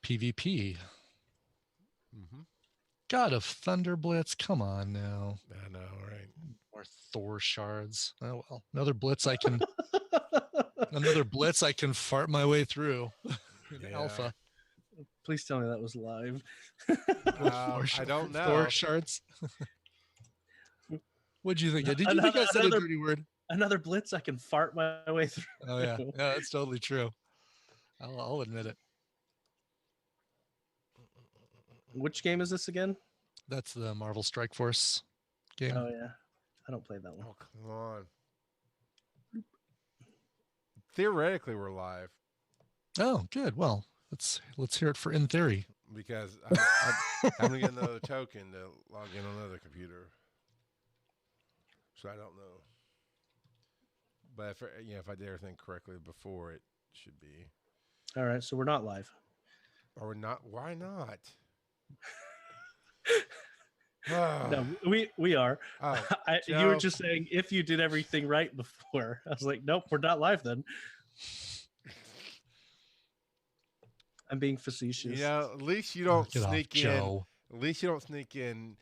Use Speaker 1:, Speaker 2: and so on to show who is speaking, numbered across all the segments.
Speaker 1: PvP.
Speaker 2: Mm-hmm.
Speaker 1: God of Thunder Blitz. Come on now.
Speaker 2: I know, right?
Speaker 1: More Thor shards. Oh well. Another blitz I can fart my way through in alpha.
Speaker 3: Please tell me that was live.
Speaker 2: I don't know.
Speaker 1: Thor shards. What'd you think? Did you think I said a dirty word?
Speaker 3: Another blitz I can fart my way through.
Speaker 1: Oh yeah, that's totally true. I'll admit it.
Speaker 3: Which game is this again?
Speaker 1: That's the Marvel Strike Force game.
Speaker 3: Oh yeah, I don't play that one.
Speaker 2: Oh come on. Theoretically, we're live.
Speaker 1: Oh, good. Well, let's hear it for in theory.
Speaker 2: Because I'm gonna get another token to log in on another computer, so I don't know. But if I did everything correctly before, it should be.
Speaker 3: All right, so we're not live.
Speaker 2: Or we're not? Why not?
Speaker 3: No, we are.
Speaker 2: Oh,
Speaker 3: you were just saying if you did everything right before. I was like, nope, we're not live then. I'm being facetious.
Speaker 2: At least you don't sneak in.
Speaker 1: Joe.
Speaker 2: At least you don't sneak in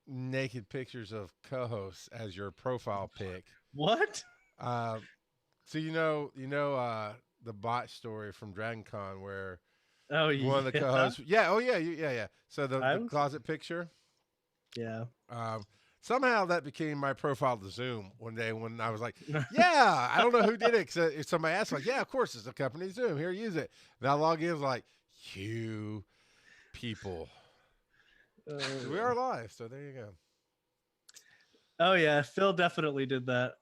Speaker 2: naked pictures of co-hosts as your profile pic.
Speaker 3: What?
Speaker 2: So the bot story from Dragon Con where one of the co-hosts. Yeah. So the closet picture.
Speaker 3: Yeah.
Speaker 2: Somehow that became my profile to Zoom one day when I was like, yeah, I don't know who did it. Because somebody asked, like, yeah, of course, it's a company Zoom. Here, use it. And I log in, like, you people. We are live, so there you go.
Speaker 3: Oh, yeah. Phil definitely did that.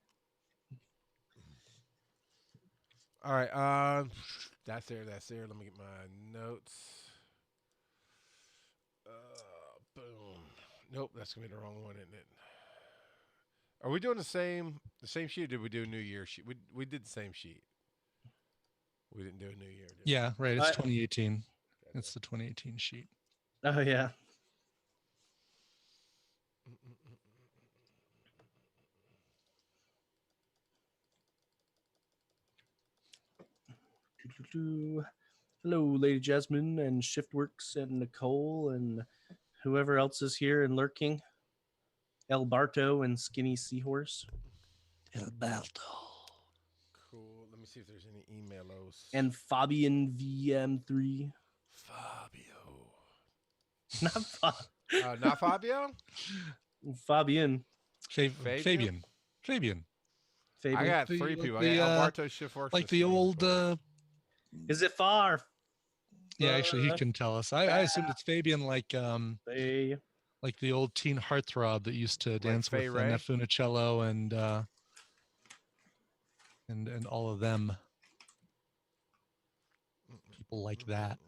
Speaker 2: All right. That's there. Let me get my notes. Boom. Nope, that's gonna be the wrong one, isn't it? Are we doing the same sheet, or did we do a New Year sheet? We did the same sheet. We didn't do a New Year.
Speaker 1: Yeah, right. It's 2018. It's the 2018 sheet.
Speaker 3: Oh yeah. Hello, Lady Jasmine and Shiftworks and Nicole and whoever else is here and lurking. El Barto and Skinny Seahorse.
Speaker 1: El Barto.
Speaker 2: Cool. Let me see if there's any emails.
Speaker 3: And Fabian VM3.
Speaker 2: Fabio.
Speaker 3: Not
Speaker 2: not Fabio?
Speaker 3: Fabian.
Speaker 1: Fabian.
Speaker 2: I got three people. I got Barto, Shiftworks.
Speaker 1: Like the old...
Speaker 3: Is it far?
Speaker 1: Yeah, actually, he can tell us. I assumed it's Fabian, like the old teen heartthrob that used to dance with Funicello and all of them. People like that.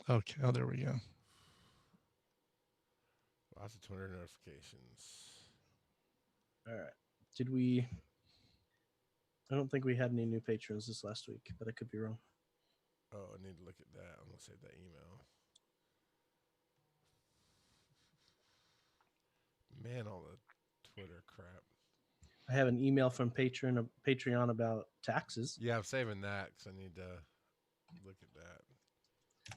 Speaker 1: Okay. Oh, there we go.
Speaker 2: Lots of Twitter notifications.
Speaker 3: All right. Did we? I don't think we had any new patrons this last week, but I could be wrong.
Speaker 2: Oh, I need to look at that. I'm going to save that email. Man, all the Twitter crap.
Speaker 3: I have an email from Patreon about taxes.
Speaker 2: Yeah, I'm saving that because I need to look at that.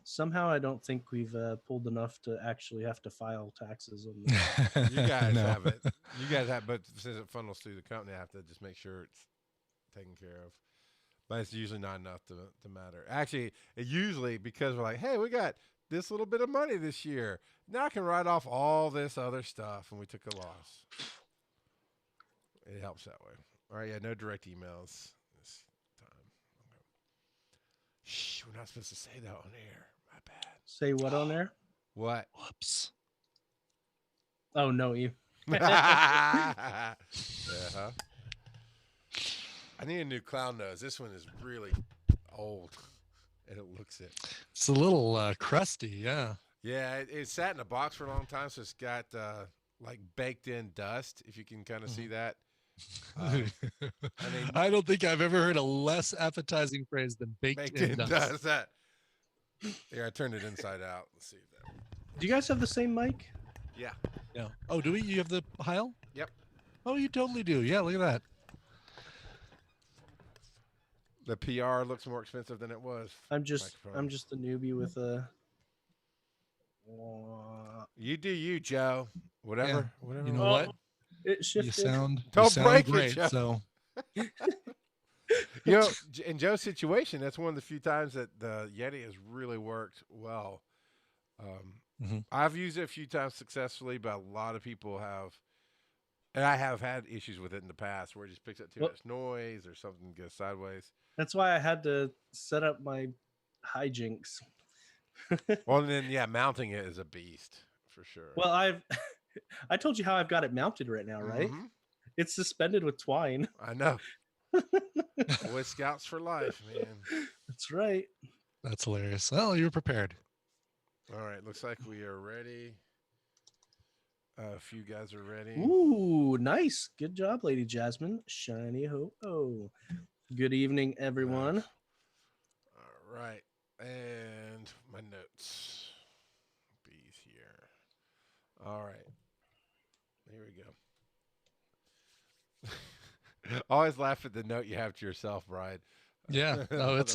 Speaker 3: Somehow, I don't think we've pulled enough to actually have to file taxes on
Speaker 2: that. You guys have it. You guys have, but since it funnels through the company, I have to just make sure it's taken care of. But it's usually not enough to matter. Actually, because we're like, hey, we got this little bit of money this year. Now I can write off all this other stuff, and we took a loss. It helps that way. All right, yeah, no direct emails this time. Okay. Shh, we're not supposed to say that on air. My bad.
Speaker 3: Say what on air?
Speaker 2: What?
Speaker 1: Whoops.
Speaker 3: Oh, no, you.
Speaker 2: I need a new clown nose. This one is really old, and it looks it.
Speaker 1: It's a little crusty, yeah.
Speaker 2: Yeah, it sat in a box for a long time, so it's got like baked in dust. If you can kind of see that.
Speaker 1: I don't think I've ever heard a less appetizing phrase than baked in dust.
Speaker 2: Yeah, I turned it inside out. Let's see that.
Speaker 3: Do you guys have the same mic?
Speaker 2: Yeah.
Speaker 1: Yeah. Oh, do we? You have the Heil?
Speaker 2: Yep.
Speaker 1: Oh, you totally do. Yeah, look at that.
Speaker 2: The PR looks more expensive than it was.
Speaker 3: I'm just a newbie with a.
Speaker 2: You do you, Joe. Whatever.
Speaker 1: You know what?
Speaker 3: It shifted.
Speaker 2: Don't break
Speaker 1: great,
Speaker 2: it, Joe.
Speaker 1: So.
Speaker 2: In Joe's situation, that's one of the few times that the Yeti has really worked well. I've used it a few times successfully, but a lot of people have, and I have had issues with it in the past where it just picks up too much noise or something goes sideways.
Speaker 3: That's why I had to set up my hijinks.
Speaker 2: Well, and then mounting it is a beast for sure.
Speaker 3: Well, I told you how I've got it mounted right now, right?
Speaker 2: Mm-hmm.
Speaker 3: It's suspended with twine.
Speaker 2: I know. Boy Scouts for life, man.
Speaker 3: That's right.
Speaker 1: That's hilarious. Well, you're prepared.
Speaker 2: All right, looks like we are ready. A few guys are ready.
Speaker 3: Ooh, nice. Good job, Lady Jasmine. Shiny ho. Oh, good evening, everyone.
Speaker 2: Nice. All right. And my notes. Bees here. All right. Here we go. Always laugh at the note you have to yourself, Brian.
Speaker 1: Yeah. No, it's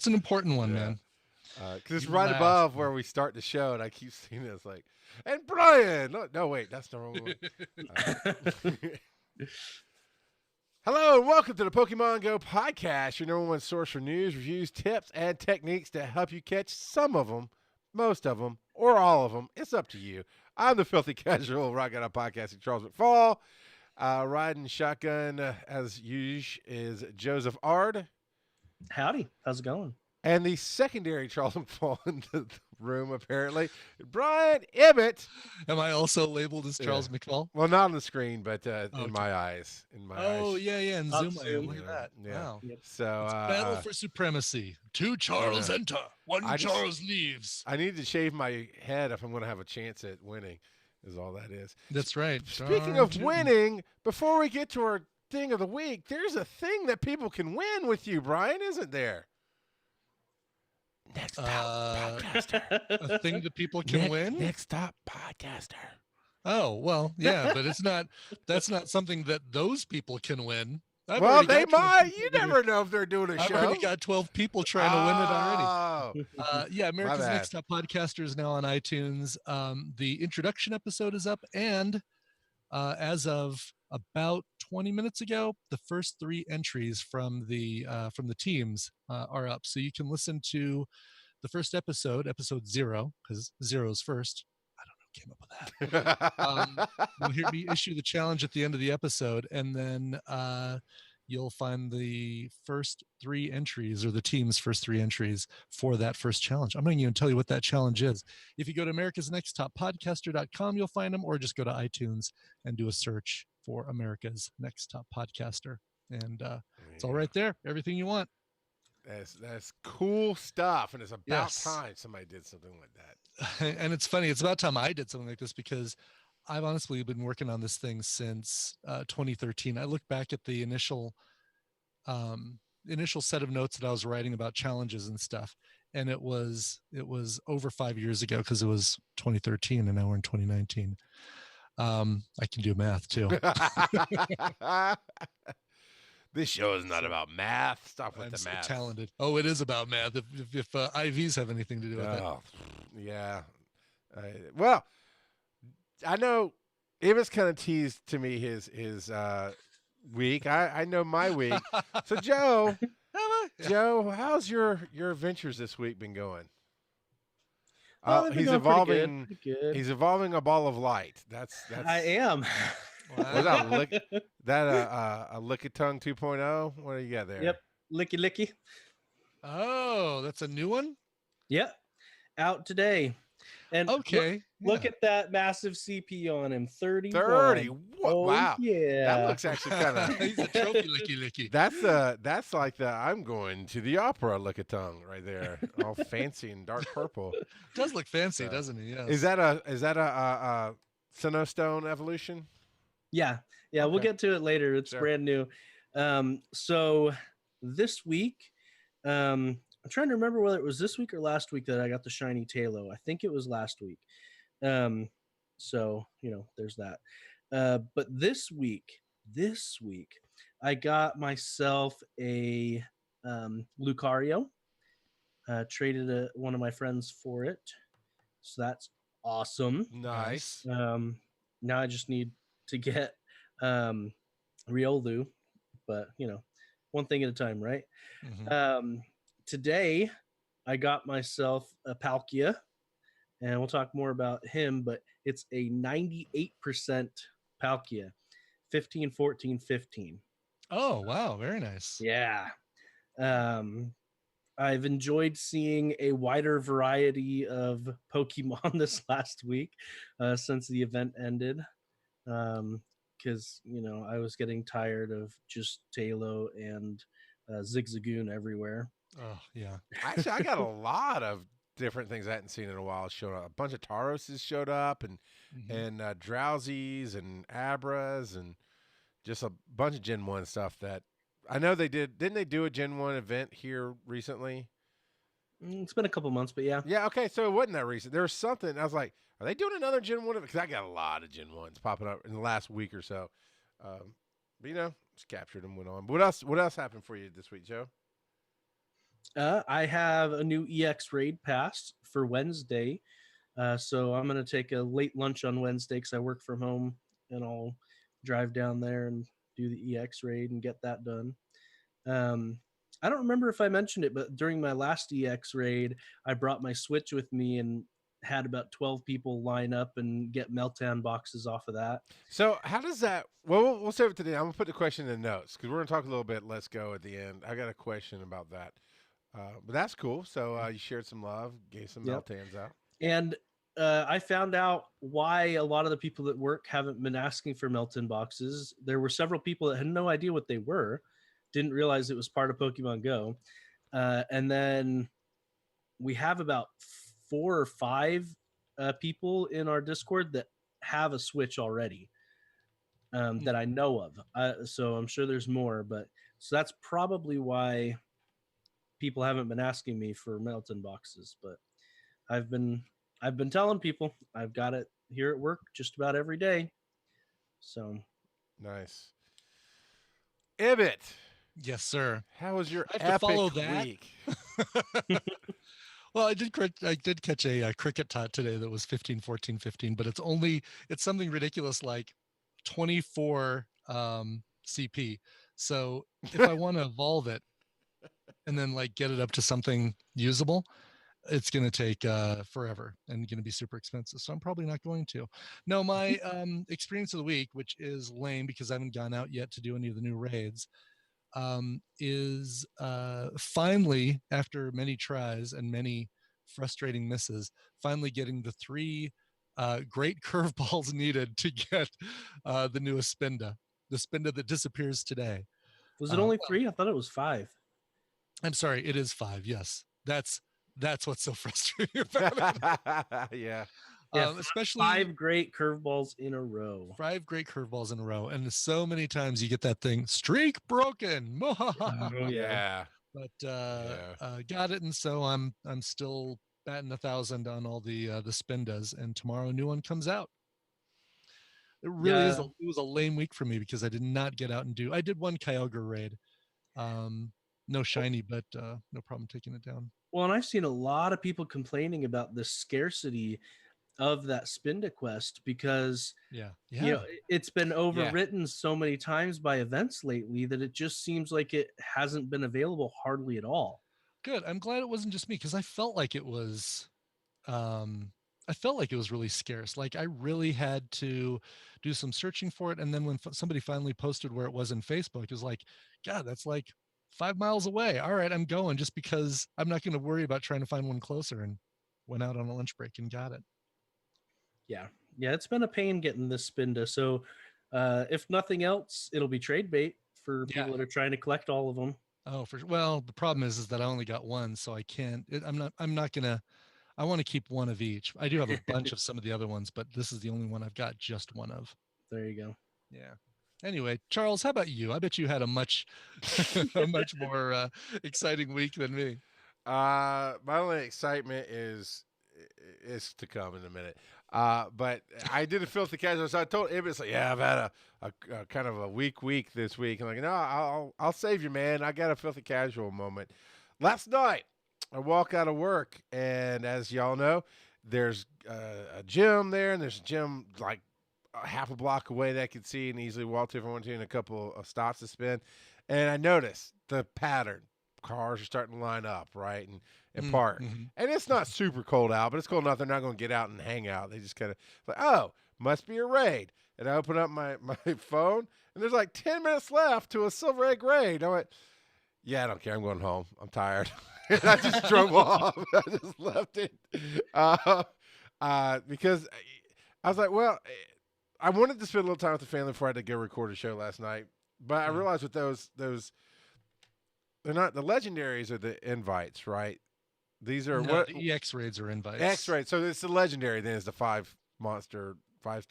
Speaker 1: an important one, man.
Speaker 2: Because it's right above where we start the show, and I keep seeing it. It's like, and Brian. No, wait, that's the wrong one. Hello, and welcome to the Pokemon GO Podcast, your number one source for news, reviews, tips, and techniques to help you catch some of them, most of them, or all of them. It's up to you. I'm the filthy casual rocking out podcasting Charles McFall. Riding shotgun, as usual, is Joseph Ard.
Speaker 3: Howdy. How's it going?
Speaker 2: And the secondary Charles McFall into the room, apparently, Brian Emmett.
Speaker 1: Am I also labeled as Charles McFall?
Speaker 2: Well, not on the screen, but in my eyes.
Speaker 1: Yeah, in Zoom. Look at that.
Speaker 2: Yeah.
Speaker 1: Wow.
Speaker 3: Yep.
Speaker 2: So
Speaker 1: battle for supremacy. 2 Charles enter, 1 Charles leaves.
Speaker 2: I need to shave my head if I'm going to have a chance at winning, is all that is.
Speaker 1: That's right.
Speaker 2: Speaking of winning, before we get to our thing of the week, there's a thing that people can win with you, Brian, isn't there? Next Stop Podcaster.
Speaker 1: A thing that people can win?
Speaker 2: Next Stop Podcaster.
Speaker 1: Oh, well, yeah, but that's not something that those people can win.
Speaker 2: Well, they might. You never know if they're doing a show.
Speaker 1: I've already got 12 people trying to win it already. America's Next Top Podcaster is now on iTunes. The introduction episode is up, and as of about 20 minutes ago, the first 3 entries from the teams are up. So you can listen to the first episode 0, because 0 is first. I don't know who came up with that. You'll hear me issue the challenge at the end of the episode, and then you'll find the first 3 entries, or the team's first 3 entries for that first challenge. I'm not even tell you what that challenge is. If you go to americasnexttop.podcaster.com, you'll find them, or just go to iTunes and do a search for America's Next Top Podcaster. And it's all right there. Everything you want.
Speaker 2: That's cool stuff. And it's about time somebody did something like that.
Speaker 1: And it's funny. It's about time I did something like this, because I've honestly been working on this thing since 2013. I look back at the initial set of notes that I was writing about challenges and stuff, and it was over 5 years ago, because it was 2013 and now we're in 2019. I can do math too.
Speaker 2: This show is not about math. Stop with the math.
Speaker 1: Talented. Oh, it is about math. If IVs have anything to do with it.
Speaker 2: Yeah. Well, I know Amos kind of teased to me his week. I know my week. So Joe, how's your adventures this week been going? He's evolving. Pretty good. He's evolving a ball of light. That's.
Speaker 3: I am.
Speaker 2: Wow. Was that a Lickitung 2.0? What do you got there?
Speaker 3: Yep, Licky.
Speaker 1: Oh, that's a new one.
Speaker 3: Yep, out today. And look at that massive CP on him. 30.
Speaker 2: Wow.
Speaker 3: Yeah.
Speaker 2: That looks actually kind of.
Speaker 1: He's a trophy licky.
Speaker 2: That's like the I'm going to the opera Lickitung right there, all fancy and dark purple.
Speaker 1: Does look fancy, doesn't he? Yes.
Speaker 2: Is that a Sinnoh evolution?
Speaker 3: Yeah. Okay. We'll get to it later. It's brand new. So this week, I'm trying to remember whether it was this week or last week that I got the shiny Tailo. I think it was last week. So, there's that. But this week, I got myself a Lucario. Traded one of my friends for it, so that's awesome.
Speaker 2: Nice.
Speaker 3: Now I just need to get Riolu, but one thing at a time, right?
Speaker 1: Mm-hmm.
Speaker 3: Today I got myself a Palkia, and we'll talk more about him, but it's a 98% Palkia, 15, 14, 15.
Speaker 1: Oh, wow. Very nice.
Speaker 3: Yeah. I've enjoyed seeing a wider variety of Pokemon this last week since the event ended. Because, I was getting tired of just Talo and Zigzagoon everywhere.
Speaker 1: Oh, yeah.
Speaker 2: Actually, I got a lot of different things I hadn't seen in a while showed up. A bunch of Tauroses showed up, and Drowsies and Abras, and just a bunch of Gen 1 stuff that I know they did. Didn't they do a Gen 1 event here recently?
Speaker 3: It's been a couple months, but yeah.
Speaker 2: Yeah, okay, so it wasn't that recent. There was something. I was like, are they doing another Gen 1 event? Because I got a lot of Gen 1s popping up in the last week or so. But, just captured them, went on. But what else happened for you this week, Joe?
Speaker 3: I have a new EX raid pass for Wednesday. So I'm going to take a late lunch on Wednesday because I work from home, and I'll drive down there and do the EX raid and get that done. I don't remember if I mentioned it, but during my last EX raid, I brought my Switch with me and had about 12 people line up and get Meltan boxes off of that.
Speaker 2: So how does that? Well, we'll save it today. I'm gonna put the question in the notes because we're gonna talk a little bit. Let's go at the end. I got a question about that, but that's cool. So you shared some love, gave some Meltans out,
Speaker 3: and I found out why a lot of the people at work haven't been asking for Meltan boxes. There were several people that had no idea what they were, didn't realize it was part of Pokemon Go, and then we have about 4 or 5 people in our Discord that have a Switch already that I know of. So I'm sure there's more, but so that's probably why people haven't been asking me for Melton boxes. But I've been telling people I've got it here at work just about every day. So
Speaker 2: nice. Ibbot.
Speaker 1: Yes, sir.
Speaker 2: How was your
Speaker 1: I have to follow
Speaker 2: week?
Speaker 1: Well, I did catch a cricket tot today that was 15, 14, 15, but it's something ridiculous like 24 CP. So if I want to evolve it and then like get it up to something usable, it's going to take forever and going to be super expensive. So I'm probably not going to. No, my experience of the week, which is lame because I haven't gone out yet to do any of the new raids, is finally, after many tries and many frustrating misses, finally getting the 3 great curveballs needed to get the newest Spinda, the Spinda that disappears today.
Speaker 3: Was it only 3? I thought it was 5.
Speaker 1: I'm sorry, it is 5. Yes, that's what's so frustrating about
Speaker 2: it. Yeah.
Speaker 3: Especially 5 great curveballs in a row.
Speaker 1: 5 great curveballs in a row, and so many times you get that thing streak broken.
Speaker 2: Oh yeah.
Speaker 1: But got it, and so I'm still batting 1,000 on all the Spindas, and tomorrow a new one comes out. It really is. It was a lame week for me because I did not get out and do. I did one Kyogre raid, no shiny, but no problem taking it down.
Speaker 3: Well, and I've seen a lot of people complaining about the scarcity of that Spinda quest because it's been overwritten so many times by events lately that it just seems like it hasn't been available hardly at all.
Speaker 1: Good. I'm glad it wasn't just me because I felt like it was really scarce. Like I really had to do some searching for it, and then when somebody finally posted where it was in Facebook, it was like, God, that's like 5 miles away. All right, I'm going just because I'm not going to worry about trying to find one closer, and went out on a lunch break and got it.
Speaker 3: Yeah, it's been a pain getting this Spinda. So if nothing else, it'll be trade bait for people that are trying to collect all of them.
Speaker 1: Oh, well, the problem is that I only got one, so I can't. I'm not gonna. I want to keep one of each. I do have a bunch of some of the other ones, but this is the only one I've got just one of.
Speaker 3: There you go.
Speaker 1: Yeah. Anyway, Charles, how about you? I bet you had a much more exciting week than me.
Speaker 2: My only excitement is to come in a minute. But I did a filthy casual, so I told Ibis, it's like, yeah, I've had a kind of a week this week. I'm like, no, I'll save you, man. I got a filthy casual moment. Last night, I walk out of work, and as y'all know, there's a gym there, and there's a gym like a half a block away that I could see and easily walk to if I want to, and a couple of stops to spend. And I noticed the pattern. Cars are starting to line up, right, and park.
Speaker 1: Mm-hmm.
Speaker 2: And it's not super cold out, but it's cold enough they're not going to get out and hang out. They just kind of like, oh, must be a raid. And I open up my phone, and there's like 10 minutes left to a Silver Egg raid. I went, yeah, I don't care. I'm going home. I'm tired. And I just drove off. I just left it because I was like, well, I wanted to spend a little time with the family before I had to go record a show last night. But I realized with those they're not the legendaries are the invites, right? These are
Speaker 1: what the EX raids are invites.
Speaker 2: X raid. So it's the legendary. Then it's the 5-star raid.
Speaker 1: Five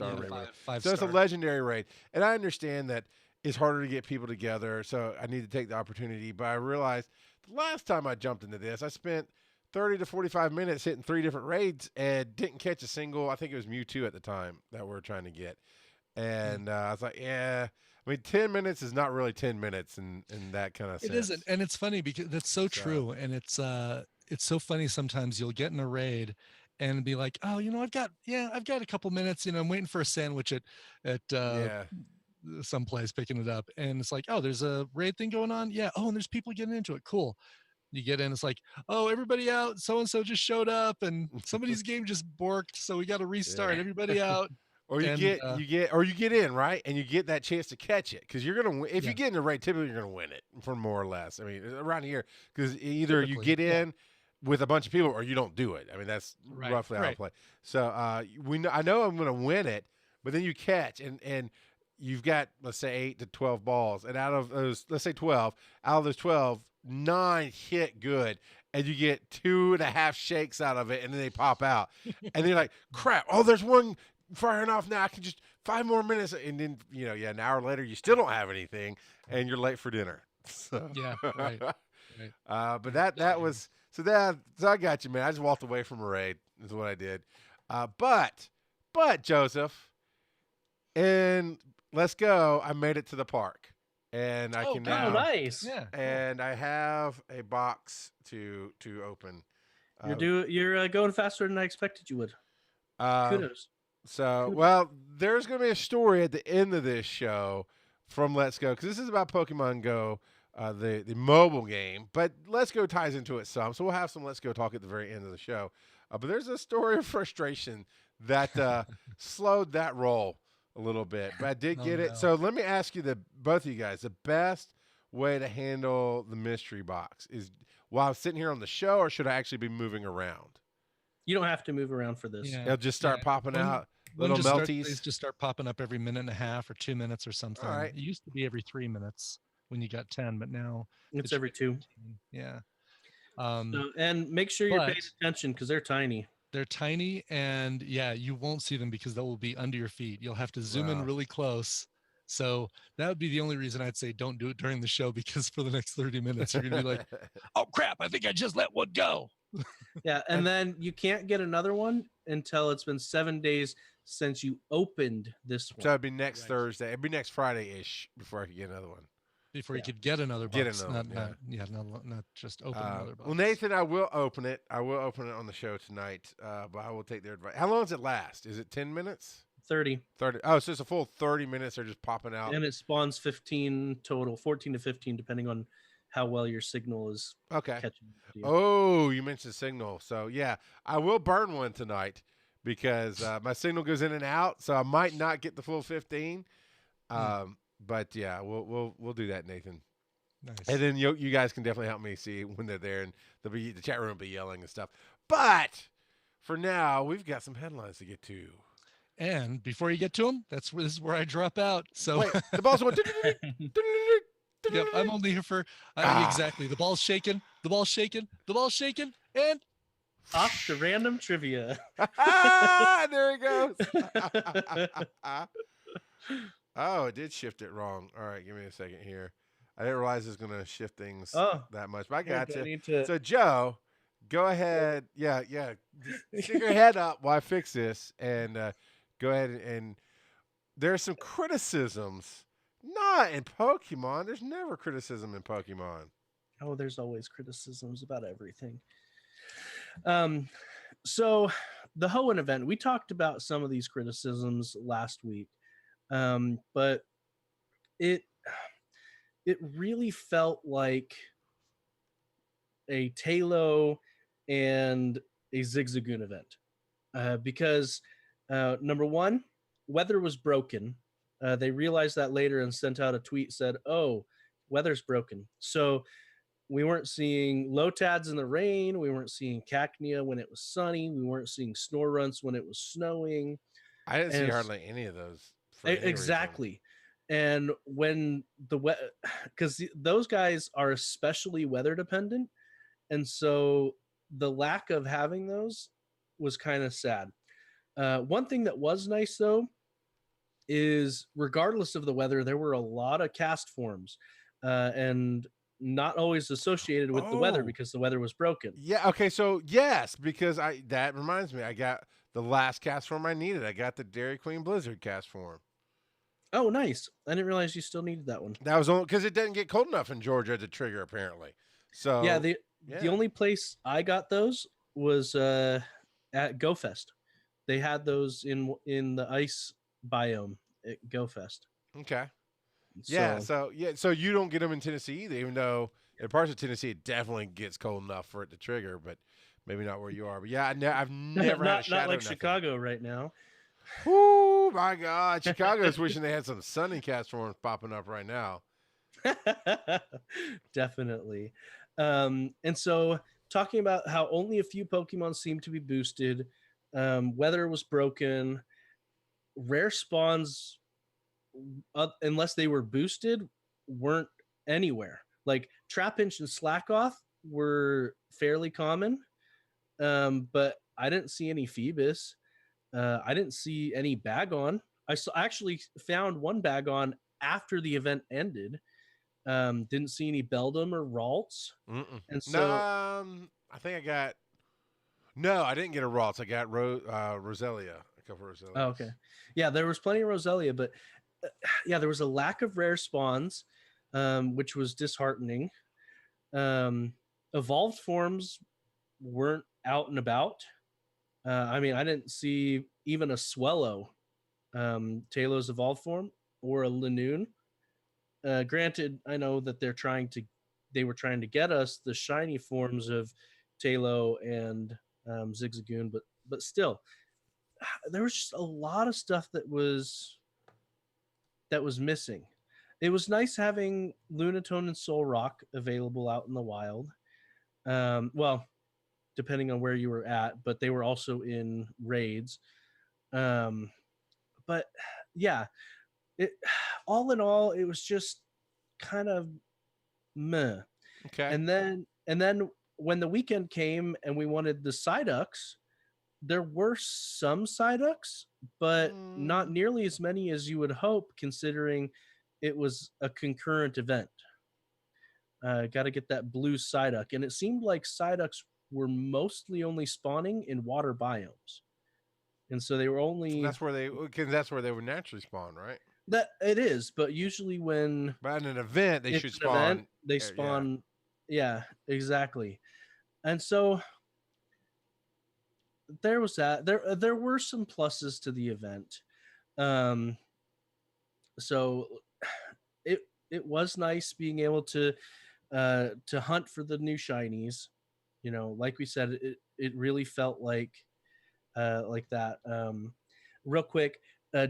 Speaker 2: so
Speaker 1: star.
Speaker 2: it's a legendary raid, and I understand that it's harder to get people together. So I need to take the opportunity. But I realized the last time I jumped into this, I spent 30 to 45 minutes hitting 3 different raids and didn't catch a single. I think it was Mewtwo at the time that we were trying to get, and I was like, yeah. I mean, 10 minutes is not really 10 minutes in that kind of sense.
Speaker 1: It isn't. And it's funny because that's so true. And it's so funny. Sometimes you'll get in a raid and be like, oh, I've got a couple minutes, I'm waiting for a sandwich at someplace picking it up. And it's like, oh, there's a raid thing going on. Yeah. Oh, and there's people getting into it. Cool. You get in, it's like, oh, everybody out. So-and-so just showed up and somebody's game just borked. So we got to restart. Everybody out.
Speaker 2: Or you get in, right, and you get that chance to catch it because you're gonna. If you get in the raid, typically you're gonna win it for more or less. I mean, around here, because either you get in with a bunch of people or you don't do it. I mean, that's roughly how I play. So I know I'm gonna win it, but then you catch and you've got, let's say, 8 to 12 balls, and out of those, let's say 12, out of those 12, 9 hit good. And you get 2.5 shakes out of it, and then they pop out, and then you're like, crap! Oh, there's one firing off now. I can just 5 more minutes, and then an hour later you still don't have anything, and you're late for dinner. So.
Speaker 1: Yeah, right.
Speaker 2: But that was so I got you, man. I just walked away from a raid. Is what I did. But Joseph, and let's go. I made it to the park, and I can now.
Speaker 3: Oh, nice.
Speaker 1: Yeah.
Speaker 2: And I have a box to open.
Speaker 3: You're going faster than I expected you would. Kudos.
Speaker 2: So, well, there's going to be a story at the end of this show from Let's Go, because this is about Pokemon Go, the mobile game, but Let's Go ties into it some, so we'll have some Let's Go talk at the very end of the show. But there's a story of frustration that slowed that roll a little bit, but I did get it. So let me ask you, both of you guys, the best way to handle the mystery box is while I'm sitting here on the show, or should I actually be moving around?
Speaker 3: You don't have to move around for this.
Speaker 2: It'll just start popping out. Little melties.
Speaker 1: Just start popping up every minute and a half or 2 minutes or something.
Speaker 2: All right.
Speaker 1: It used to be every 3 minutes when you got 10, but now
Speaker 3: it's every 2.
Speaker 1: Yeah.
Speaker 3: And make sure you're paying attention because they're tiny.
Speaker 1: They're tiny, and you won't see them because they will be under your feet. You'll have to zoom in really close. So that would be the only reason I'd say don't do it during the show, because for the next 30 minutes you're gonna be like, oh crap, I think I just let one go.
Speaker 3: Yeah, and then you can't get another one until it's been 7 days since you opened this one.
Speaker 2: So it'd be next Thursday. It'd be next Friday-ish before I could get another one.
Speaker 1: Before you could get another box. Not just open another box.
Speaker 2: Well, Nathan, I will open it. I will open it on the show tonight, but I will take their advice. How long does it last? Is it 10 minutes?
Speaker 3: 30.
Speaker 2: Oh, so it's a full 30 minutes. They're just popping out.
Speaker 3: And it spawns 15 total, 14 to 15, depending on how well your signal is catching.
Speaker 2: Oh, you mentioned signal. So, yeah, I will burn one tonight because my signal goes in and out, so I might not get the full 15. But, yeah, we'll do that, Nathan.
Speaker 1: Nice.
Speaker 2: And then you guys can definitely help me see when they're there, and the chat room will be yelling and stuff. But for now, we've got some headlines to get to.
Speaker 1: And before you get to them, this is where I drop out. So
Speaker 2: wait, the ball's going.
Speaker 1: Yep, I'm only here for exactly. The ball's shaking. The ball's shaking. The ball's shaking. And
Speaker 3: off to random trivia.
Speaker 2: There it goes. Oh, it did shift it wrong. All right, give me a second here. I didn't realize it was going to shift things that much, but I got you. So, Joe, go ahead. Yeah. Just stick your head up while I fix this, and go ahead and there are some criticisms. Not in Pokemon. There's never criticism in Pokemon.
Speaker 3: Oh, there's always criticisms about everything. So the Hoenn event, we talked about some of these criticisms last week, but it really felt like a Talo and a Zigzagoon event, because number one, weather was broken. They realized that later and sent out a tweet, said, "Oh, weather's broken." So we weren't seeing Lotads in the rain. We weren't seeing Cacnea when it was sunny. We weren't seeing Snorrunts when it was snowing.
Speaker 2: I didn't see hardly any of those. For
Speaker 3: exactly.
Speaker 2: Reason.
Speaker 3: And when because those guys are especially weather dependent, and so the lack of having those was kind of sad. One thing that was nice though is regardless of the weather, there were a lot of cast forms, and not always associated with the weather because the weather was broken.
Speaker 2: Yeah. Okay. So yes, because that reminds me, I got the last cast form I needed. I got the Dairy Queen Blizzard cast form.
Speaker 3: Oh, nice! I didn't realize you still needed that one.
Speaker 2: That was only because it didn't get cold enough in Georgia to trigger, apparently. So
Speaker 3: yeah, the only place I got those was at Go Fest. They had those in the ice biome at Go Fest.
Speaker 2: Okay. So you don't get them in Tennessee either, even though in parts of Tennessee it definitely gets cold enough for it to trigger, but maybe not where you are. But yeah, I've never had a shadow.
Speaker 3: Not like Chicago right now.
Speaker 2: Oh my God, Chicago's wishing they had some sunny cast forms popping up right now.
Speaker 3: Definitely. And so talking about how only a few Pokemon seem to be boosted, weather was broken, rare spawns, unless they were boosted, weren't anywhere. Like Trapinch and Slackoth were fairly common, but I didn't see any Phoebus. I didn't see any Bagon. I actually found one Bagon after the event ended. Didn't see any Beldum or Ralts.
Speaker 2: And so I think I got I didn't get a Ralts. I got Roselia, a couple of Roselias.
Speaker 3: Oh, okay. Yeah, there was plenty of Roselia, but there was a lack of rare spawns, which was disheartening. Evolved forms weren't out and about. I didn't see even a Swellow, Talos evolved form, or a Linoon. Granted, I know that they were trying to get us the shiny forms of Talo and Zigzagoon, but still, there was just a lot of stuff that was missing. It was nice having Lunatone and Solrock available out in the wild. Well, depending on where you were at, but they were also in raids. But yeah, all in all, it was just kind of meh.
Speaker 2: Okay.
Speaker 3: And then when the weekend came and we wanted the Psyducks, there were some Psyducks, but not nearly as many as you would hope, considering it was a concurrent event. Got to get that blue Psyduck, and it seemed like Psyducks were mostly only spawning in water biomes, and so they were only
Speaker 2: that's where they would naturally spawn, right?
Speaker 3: That it is, but usually
Speaker 2: but in an event they should spawn.
Speaker 3: They spawn, yeah, exactly. And so there was that. There were some pluses to the event. So it was nice being able to hunt for the new shinies. Like we said, it really felt like that. Real quick,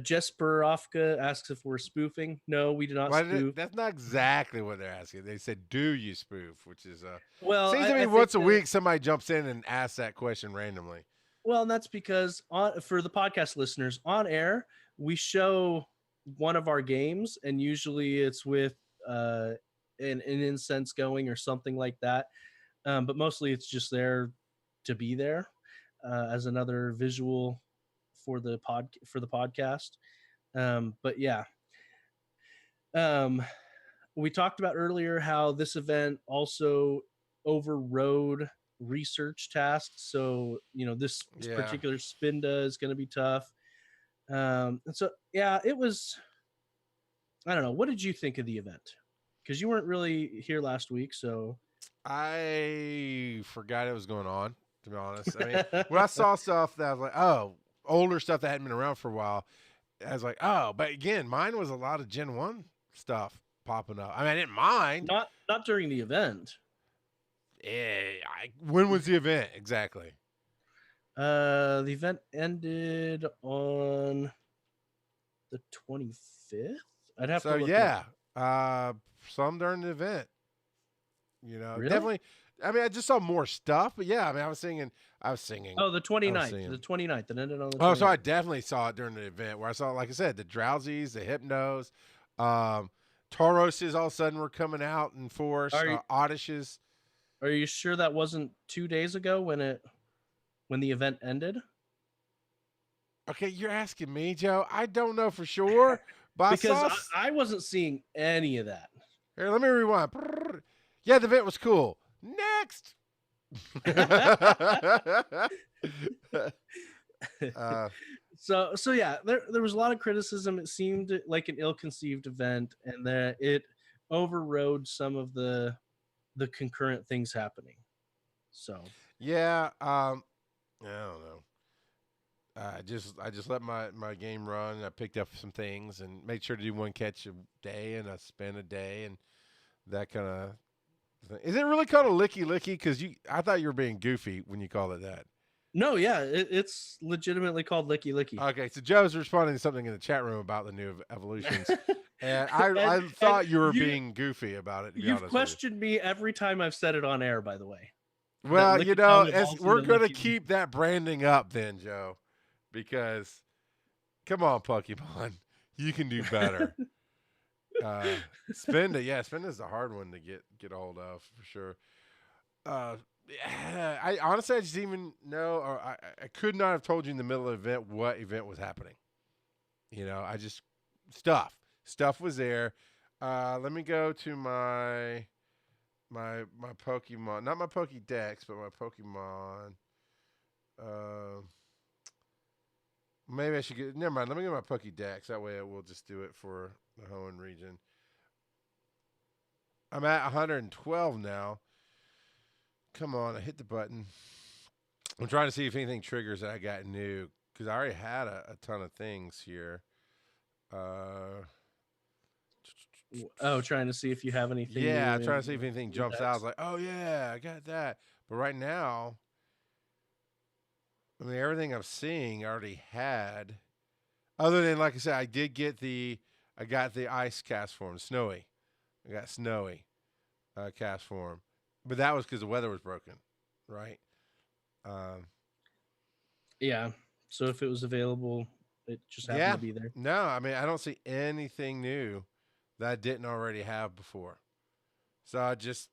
Speaker 3: Jesper Ofka asks if we're spoofing. No, we do not spoof.
Speaker 2: That's not exactly what they're asking. They said, "Do you spoof?" Which is
Speaker 3: seems
Speaker 2: to me once a week somebody jumps in and asks that question randomly.
Speaker 3: Well, and that's because for the podcast listeners, on air we show one of our games, and usually it's with an incense going or something like that. But mostly it's just there to be there as another visual for the podcast. But yeah, we talked about earlier how this event also overrode research tasks. So, this particular Spinda is going to be tough. And so, yeah, it was, I don't know. What did you think of the event? Because you weren't really here last week, so.
Speaker 2: I forgot it was going on, to be honest. I mean, when I saw stuff that I was like, oh, older stuff that hadn't been around for a while, I was like, oh. But again, mine was a lot of Gen 1 stuff popping up. I mean, I didn't mind.
Speaker 3: Not during the event.
Speaker 2: When was the event exactly?
Speaker 3: The event ended on the 25th. I'd have to look.
Speaker 2: Yeah. Some during the event.
Speaker 3: Really?
Speaker 2: Definitely. I mean, I just saw more stuff, but yeah, I mean, I was singing.
Speaker 3: Oh, the 29th. The 29th. It ended on the 29th.
Speaker 2: Oh, so I definitely saw it during the event where I saw, like I said, the Drowsies, the Hypnos, Tauroses all of a sudden were coming out in force. Oddishes.
Speaker 3: Are you sure that wasn't 2 days ago when the event ended?
Speaker 2: Okay, you're asking me, Joe. I don't know for sure, but
Speaker 3: because I wasn't seeing any of that.
Speaker 2: Here, let me rewind. Yeah, the event was cool. Next.
Speaker 3: So yeah, there was a lot of criticism. It seemed like an ill-conceived event, and that it overrode some of the concurrent things happening. So
Speaker 2: yeah, I don't know. I just let my game run. I picked up some things and made sure to do one catch a day, and I spent a day and that kind of thing. Is it really called a licky? Because I thought you were being goofy when you called it that.
Speaker 3: No, yeah, it's legitimately called licky.
Speaker 2: Okay, so Joe's responding to something in the chat room about the new evolutions, and I thought you were being goofy about it.
Speaker 3: You've questioned me every time I've said it on air, by the way.
Speaker 2: Well, we're going to keep that branding up then, Joe, because come on, Pokemon, you can do better. Spinda's a hard one to get a hold of for sure. I honestly, I just didn't even know, or I could not have told you in the middle of the event what event was happening. I just stuff was there. Let me go to my Pokemon, not my Pokédex, but my Pokemon. Maybe I should get. Never mind. Let me get my Pokédex. That way, we'll just do it for the Hoenn region. I'm at 112 now. Come on, I hit the button. I'm trying to see if anything triggers that I got new, because I already had a ton of things here.
Speaker 3: Trying to see if you have anything.
Speaker 2: Yeah, I'm trying to see if anything jumps out. I was like, oh yeah, I got that. But right now, I mean, everything I'm seeing I already had. Other than, like I said, I got the ice cast form, snowy. I got snowy cast form. But that was because the weather was broken, right?
Speaker 3: Yeah. So if it was available, it just happened to be there.
Speaker 2: No, I mean, I don't see anything new that I didn't already have before. So I just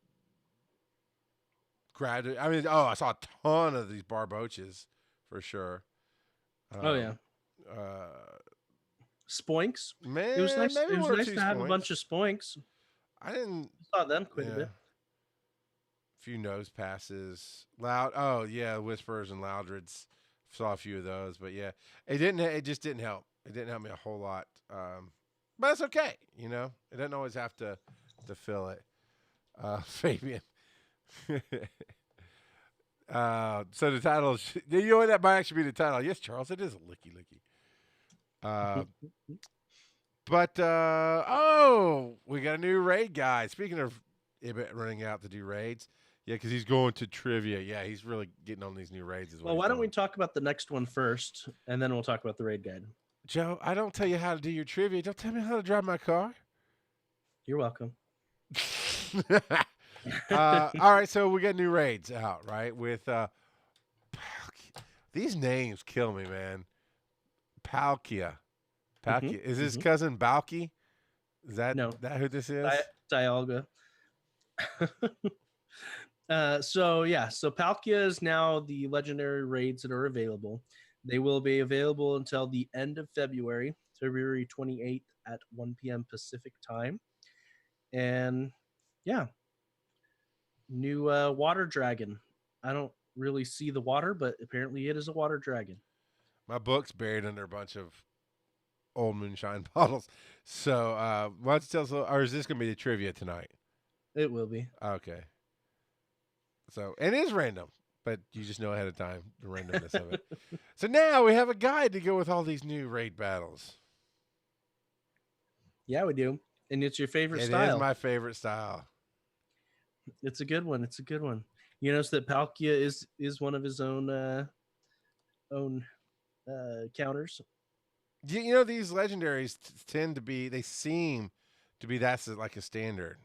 Speaker 2: grabbed it. I mean, I saw a ton of these Barboaches for sure.
Speaker 3: Spoinks.
Speaker 2: Man,
Speaker 3: it was nice. It was nice to have a bunch of Spoinks.
Speaker 2: I didn't
Speaker 3: saw them quite a bit.
Speaker 2: Few nose passes, loud. Oh yeah, Whisperers and Loudreds. Saw a few of those, but yeah, it just didn't help. It didn't help me a whole lot. But it's okay. It doesn't always have to fill it. Fabian. So the title, that might actually be the title. Yes, Charles, it is a licky. But we got a new raid guy. Speaking of Ibit running out to do raids. Yeah, because he's going to trivia. Yeah, he's really getting on these new raids as well.
Speaker 3: Well, why don't we talk about the next one first, and then we'll talk about the raid guide.
Speaker 2: Joe, I don't tell you how to do your trivia. Don't tell me how to drive my car.
Speaker 3: You're welcome.
Speaker 2: All right, so we got new raids out, right? With these names kill me, man. Palkia. Is his cousin Balky? Is that who this is?
Speaker 3: Dialga. So Palkia is now the legendary raids that are available. They will be available until the end of February 28th at 1 p.m. Pacific time. And new water dragon I don't really see the water, but apparently it is a water dragon.
Speaker 2: My book's buried under a bunch of old moonshine bottles. So why don't you tell us, or is this going to be the trivia tonight?
Speaker 3: It will be.
Speaker 2: Okay. So, and it is random, but you just know ahead of time the randomness of it. So now we have a guide to go with all these new raid battles.
Speaker 3: Yeah, we do. And it's your favorite
Speaker 2: It
Speaker 3: style.
Speaker 2: It is my favorite style.
Speaker 3: It's a good one. It's a good one. You notice that Palkia is one of his own counters.
Speaker 2: You know, these legendaries tend to be, they seem to be, that's like a standard.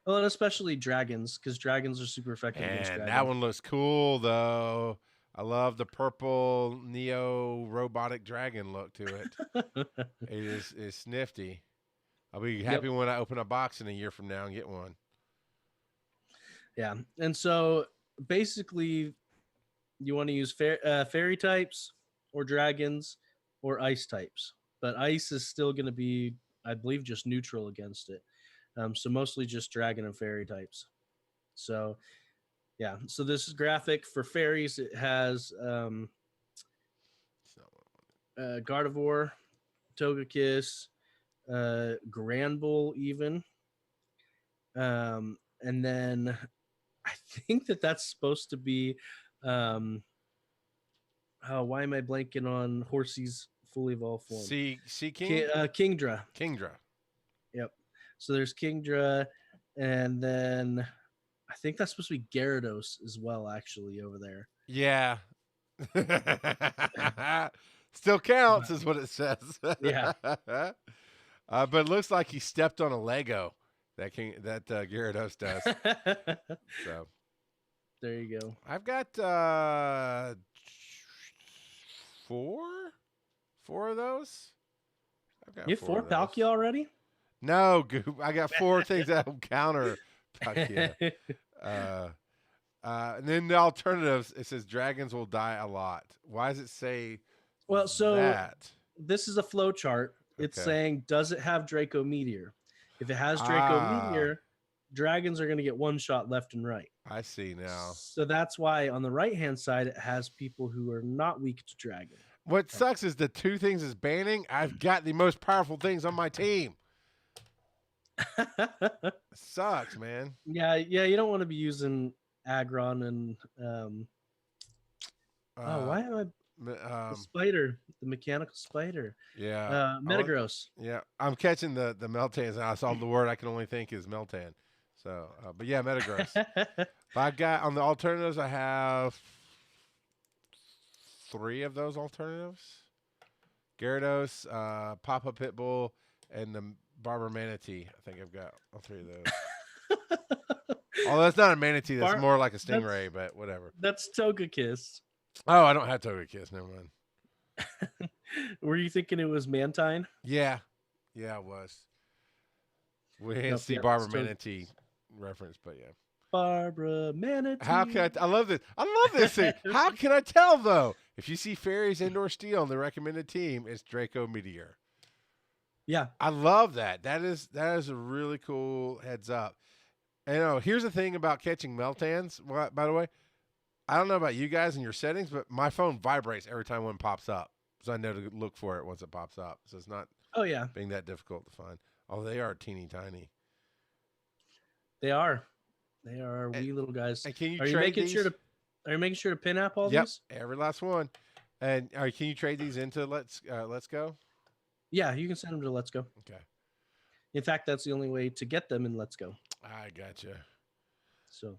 Speaker 3: Well, and especially dragons, because dragons are super effective against dragons.
Speaker 2: That one looks cool, though. I love the purple Neo robotic dragon look to it. It's nifty. I'll be happy when I open a box in a year from now and get one.
Speaker 3: Yeah, and so basically, you want to use fairy types or dragons or ice types, but ice is still going to be, I believe, just neutral against it. So mostly just dragon and fairy types. So yeah, so this is graphic for fairies. It has Gardevoir, Togekiss, Granbull even. And then I think that's supposed to be why am I blanking on Horsey's fully evolved form?
Speaker 2: King?
Speaker 3: Kingdra. Yep. So there's Kingdra, and then I think that's supposed to be Gyarados as well, actually, over there.
Speaker 2: Yeah. Still counts is what it says.
Speaker 3: Yeah.
Speaker 2: But it looks like he stepped on a Lego. That Gyarados does. So
Speaker 3: there you go.
Speaker 2: I've got four of those.
Speaker 3: You have four Palkia already?
Speaker 2: No, Goop. I got four things that will counter Palkia. And then the alternatives, it says dragons will die a lot. Why does it say that?
Speaker 3: This is a flow chart. It's saying, does it have Draco Meteor? If it has Draco Meteor, dragons are going to get one shot left and right.
Speaker 2: I see now.
Speaker 3: So that's why on the right-hand side, it has people who are not weak to dragon.
Speaker 2: What sucks is the two things is banning. I've got the most powerful things on my team. Sucks, man.
Speaker 3: Yeah. You don't want to be using Aggron and why am I the spider, the mechanical spider?
Speaker 2: Yeah,
Speaker 3: Metagross.
Speaker 2: Yeah, I'm catching the Meltans, and I saw the word I can only think is Meltan. So, but yeah, Metagross. I got on the alternatives. I have 3 of those alternatives: Gyarados, Papa Pitbull, and the Barber Manatee. I think I've got all 3 of those. Oh, that's not a manatee. That's more like a stingray, but whatever.
Speaker 3: That's Togekiss.
Speaker 2: Oh, I don't have Togekiss. Never mind.
Speaker 3: Were you thinking it was Mantine?
Speaker 2: Yeah, it was. We didn't see Barbara Manatee reference, but yeah.
Speaker 3: Barbara Manatee.
Speaker 2: How can I love this. I love this thing. How can I tell, though? If you see fairies and/or steel on the recommended team, it's Draco Meteor.
Speaker 3: Yeah.
Speaker 2: I love that. That is a really cool heads up. And here's the thing about catching Meltans, by the way. I don't know about you guys and your settings, but my phone vibrates every time one pops up. So I know to look for it once it pops up. So it's not being that difficult to find. Oh, they are teeny tiny.
Speaker 3: They are. They are wee little guys.
Speaker 2: And can you
Speaker 3: are you making sure to pin up all these?
Speaker 2: Yep, every last one. And can you trade these into Let's Go?
Speaker 3: Yeah, you can send them to Let's Go.
Speaker 2: Okay.
Speaker 3: In fact, that's the only way to get them in Let's Go.
Speaker 2: I gotcha.
Speaker 3: So,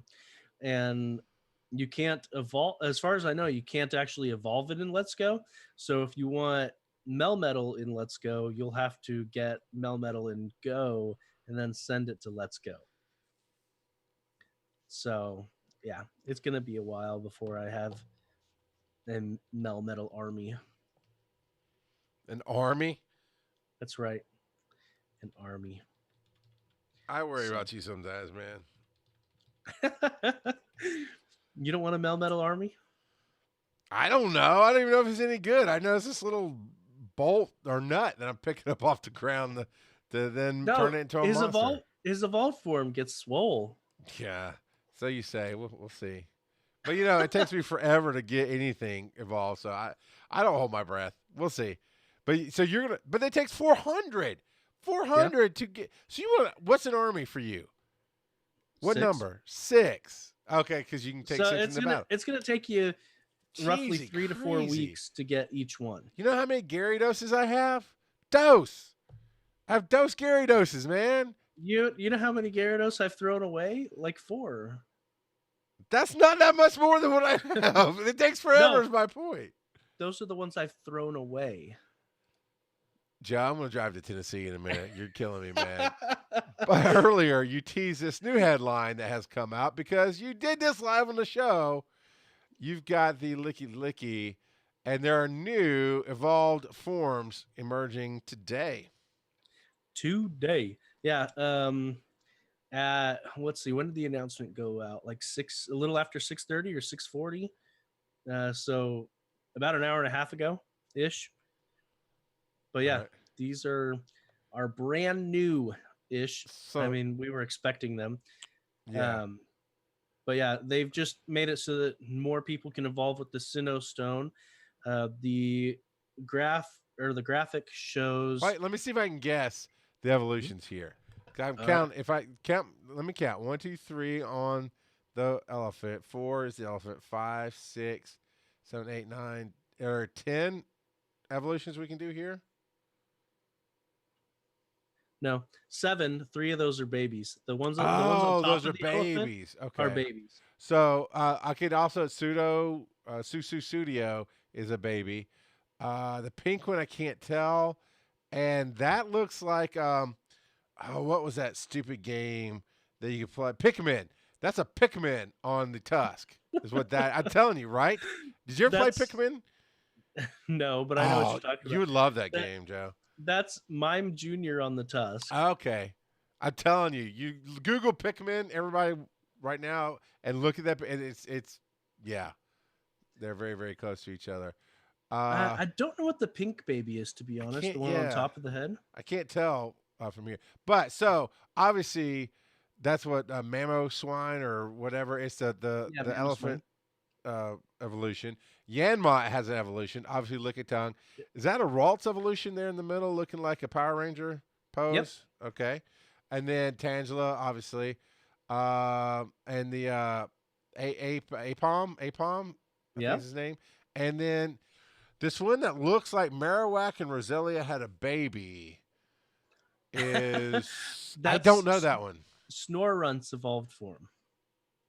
Speaker 3: and you can't evolve, as far as I know, you can't actually evolve it in Let's Go. So if you want Melmetal in Let's Go, you'll have to get Melmetal in Go and then send it to Let's Go. So yeah, it's going to be a while before I have a Melmetal army.
Speaker 2: An army?
Speaker 3: That's right. An army.
Speaker 2: I worry about you sometimes, man.
Speaker 3: You don't want a Melmetal army?
Speaker 2: I don't know. I don't even know if it's any good. I know it's this little bolt or nut that I'm picking up off the ground to then turn it into a monster.
Speaker 3: His evolved form gets swole.
Speaker 2: Yeah. So you say. We'll see. But it takes me forever to get anything evolved, so I don't hold my breath. We'll see. But so you're gonna, but it takes 400, to get. So you want what's an army for you? What
Speaker 3: 6.
Speaker 2: number? 6. Okay, because you can take 6 in the battle.
Speaker 3: It's gonna take you roughly
Speaker 2: Jeezy
Speaker 3: 3 to 4
Speaker 2: crazy.
Speaker 3: weeks to get each one.
Speaker 2: You know how many Gyarados I have? Dose. I have dose Gyarados, man.
Speaker 3: You know how many Gyarados I've thrown away? Like 4.
Speaker 2: That's not that much more than what I have. It takes forever. Is my point.
Speaker 3: Those are the ones I've thrown away.
Speaker 2: Joe, I'm going to drive to Tennessee in a minute. You're killing me, man. But earlier, you teased this new headline that has come out because you did this live on the show. You've got the Licky Licky, and there are new evolved forms emerging today.
Speaker 3: Yeah. Let's see. When did the announcement go out? Like a little after 6:30 or 6:40. So about an hour and a half ago ish. But yeah, right. These are brand new ish. So, I mean, we were expecting them.
Speaker 2: Yeah.
Speaker 3: But yeah, they've just made it so that more people can evolve with the Sinnoh Stone. The graphic shows.
Speaker 2: Wait, let me see if I can guess the evolutions here. I'm counting. If I count, let me count. 1, 2, 3 on the elephant. 4 is the elephant. 5, 6, 7, 8, 9. There are 10 evolutions we can do here.
Speaker 3: No, 7. 3 of those are babies. The ones on
Speaker 2: those
Speaker 3: top
Speaker 2: are babies. Okay,
Speaker 3: are babies.
Speaker 2: So I could also Susu Studio is a baby. The pink one I can't tell, and that looks like what was that stupid game that you could play? Pikmin. That's a Pikmin on the tusk. Is what that I'm telling you, right? Did you ever play Pikmin?
Speaker 3: No, but I know what you're talking about.
Speaker 2: You would love that game, Joe.
Speaker 3: That's Mime Jr. on the tusk.
Speaker 2: Okay. I'm telling you, you Google Pikmin, everybody right now, and look at that. And it's yeah, they're very, very close to each other.
Speaker 3: I don't know what the pink baby is, to be honest. The one on top of the head.
Speaker 2: I can't tell from here. But so obviously, that's what Mammo Swine or whatever. It's the elephant evolution. Yanma has an evolution. Obviously, Lickitung. Is that a Ralts evolution there in the middle, looking like a Power Ranger pose?
Speaker 3: Yep.
Speaker 2: Okay. And then Tangela, obviously, and the Apom.
Speaker 3: Yeah,
Speaker 2: his name. And then this one that looks like Marowak and Roselia had a baby is I don't know that one.
Speaker 3: Snorunt's evolved form.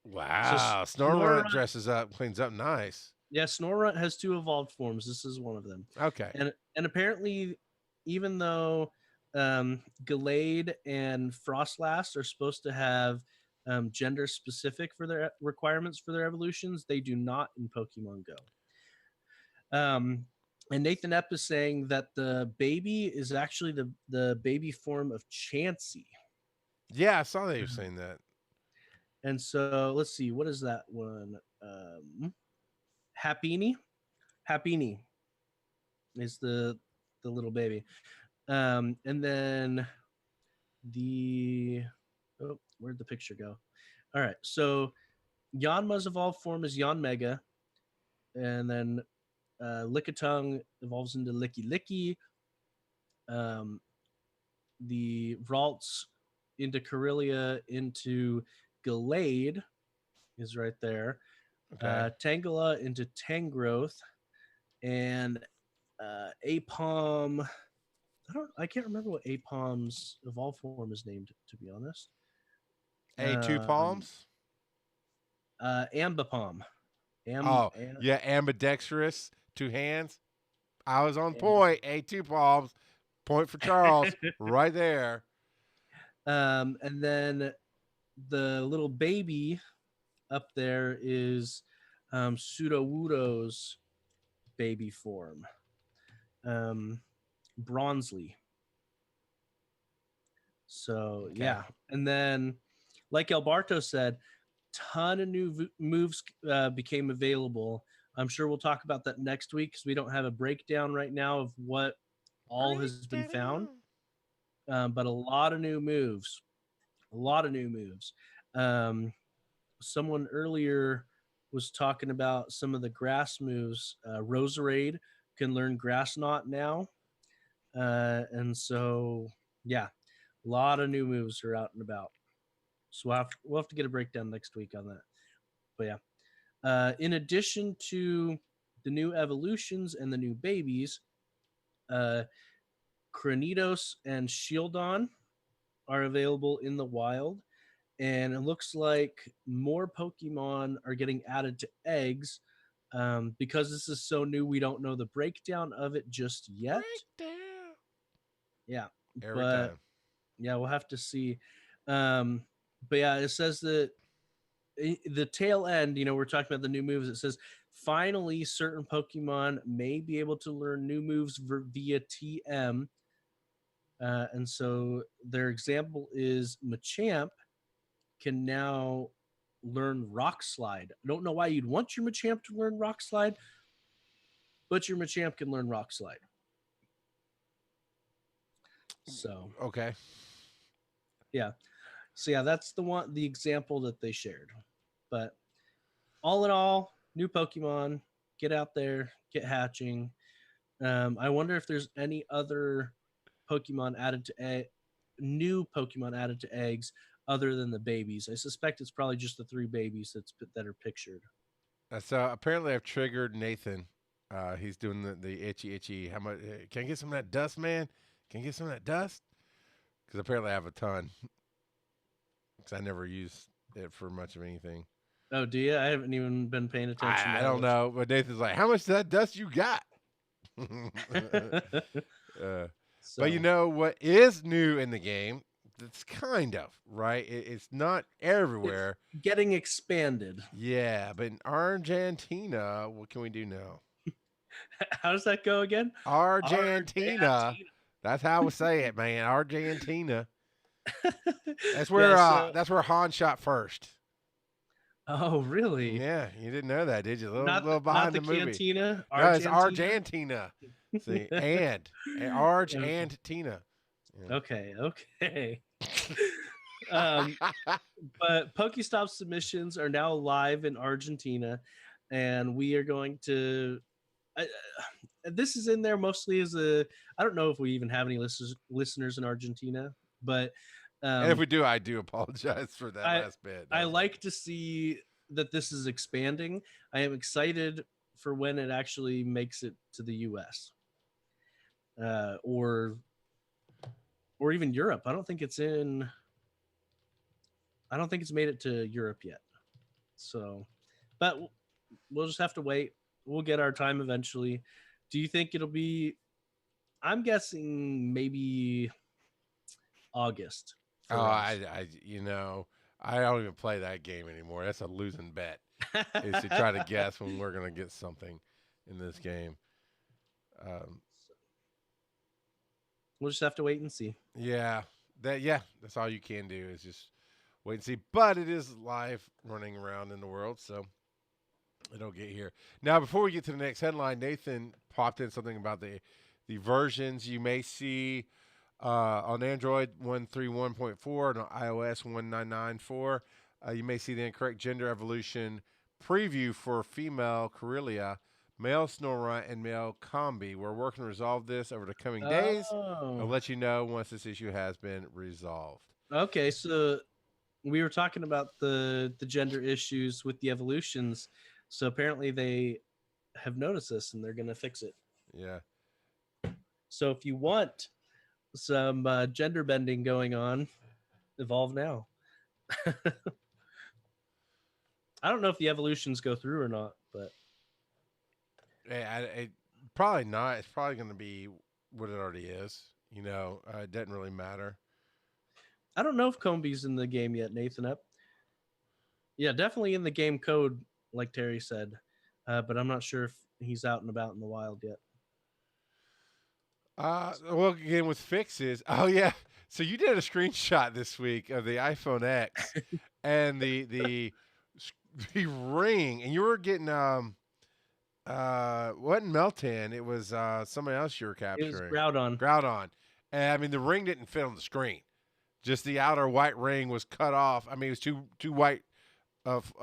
Speaker 2: Wow, so Snorunt dresses up, cleans up nice.
Speaker 3: Yeah, Snorunt has 2 evolved forms. This is one of them.
Speaker 2: Okay.
Speaker 3: And apparently, even though Gallade and Frostlass are supposed to have gender specific for their requirements for their evolutions, they do not in Pokemon Go. And Nathan Epp is saying that the baby is actually the baby form of Chansey.
Speaker 2: Yeah, I saw that you were saying that.
Speaker 3: And so let's see, what is that one? Happini is the little baby. And then where'd the picture go? All right, so Yanma's evolved form is Yanmega, and then Lickitung evolves into Licky Licky. The Ralts into Corellia into Gallade is right there.
Speaker 2: Okay.
Speaker 3: Tangela into Tangrowth, and Apom. I can't remember what Apom's evolved form is named, to be honest.
Speaker 2: A2 Palms?
Speaker 3: Ambipom.
Speaker 2: Ambidextrous, 2 hands. I was on point. A2 Palms. Point for Charles. Right there.
Speaker 3: And then the little baby up there is Sudowoodo's baby form. Bronzely. So, okay. Yeah. And then, like Alberto said, ton of new moves became available. I'm sure we'll talk about that next week because we don't have a breakdown right now of what all has been found. But a lot of new moves. Someone earlier was talking about some of the grass moves. Roserade can learn Grass Knot now. And so, yeah, a lot of new moves are out and about. So we'll have to get a breakdown next week on that. But yeah, in addition to the new evolutions and the new babies, Cranidos and Shieldon are available in the wild. And it looks like more Pokemon are getting added to eggs. Because this is so new, we don't know the breakdown of it just yet.
Speaker 2: Breakdown.
Speaker 3: Yeah.
Speaker 2: Every time.
Speaker 3: Yeah, we'll have to see. But yeah, it says that the tail end, we're talking about the new moves. It says finally certain Pokemon may be able to learn new moves via TM. And so their example is Machamp can now learn Rock Slide. I don't know why you'd want your Machamp to learn Rock Slide, but your Machamp can learn Rock Slide. So
Speaker 2: okay.
Speaker 3: Yeah. So yeah, that's the example that they shared. But all in all, new Pokemon, get out there, get hatching. I wonder if there's any other Pokemon new Pokemon added to eggs other than the babies. I suspect it's probably just the 3 babies that are pictured.
Speaker 2: So apparently I've triggered Nathan. He's doing the itchy. How much? Can I get some of that dust, man? Can I get some of that dust? Because apparently I have a ton. Because I never use it for much of anything.
Speaker 3: Oh, do you? I haven't even been paying attention.
Speaker 2: I don't know. But Nathan's like, how much of that dust you got?
Speaker 3: So.
Speaker 2: But you know what is new in the game? It's kind of, right? It's not everywhere.
Speaker 3: It's getting expanded.
Speaker 2: Yeah, but in Argentina, what can we do now?
Speaker 3: How does that go again?
Speaker 2: Argentina. That's how we say it, man. Argentina. That's where Hoenn shot first.
Speaker 3: Oh, really?
Speaker 2: Yeah, you didn't know that, did you? A little
Speaker 3: not
Speaker 2: behind
Speaker 3: the
Speaker 2: movie.
Speaker 3: Cantina?
Speaker 2: No, it's Argentina. See, and Arge and Tina.
Speaker 3: Yeah. Okay. But Pokestop submissions are now live in Argentina, and we are going to. This is in there mostly as I don't know if we even have any listeners in Argentina, but
Speaker 2: and if we do, I do apologize for that last bit.
Speaker 3: I like to see that this is expanding. I am excited for when it actually makes it to the US. Or even Europe. I don't think it's made it to Europe yet. So, but we'll just have to wait. We'll get our time eventually. Do you think it'll be? I'm guessing maybe August.
Speaker 2: I don't even play that game anymore. That's a losing bet. Is to try to guess when we're gonna get something in this game.
Speaker 3: We'll just have to wait and see.
Speaker 2: Yeah, that's all you can do is just wait and see. But it is live running around in the world, so it'll get here. Now, before we get to the next headline, Nathan popped in something about the versions you may see on Android 131.4 and on iOS 1994. You may see the incorrect gender evolution preview for female Corellia, male Snorunt, and male Combi. We're working to resolve this over the coming days. I'll let you know once this issue has been resolved.
Speaker 3: Okay, so we were talking about the gender issues with the evolutions. So apparently they have noticed this and they're going to fix it.
Speaker 2: Yeah.
Speaker 3: So if you want some gender bending going on, evolve now. I don't know if the evolutions go through or not, but
Speaker 2: probably not. It's probably going to be what it already is. It doesn't really matter.
Speaker 3: I don't know if Combi's in the game yet, Nathan. Yeah, definitely in the game code, like Terry said, but I'm not sure if he's out and about in the wild yet.
Speaker 2: Well, again, with fixes. Oh, yeah. So you did a screenshot this week of the iPhone X and the ring, and you were getting wasn't Meltan. It was somebody else you were capturing.
Speaker 3: It was Groudon.
Speaker 2: And I mean, the ring didn't fit on the screen. Just the outer white ring was cut off. I mean, it was too white of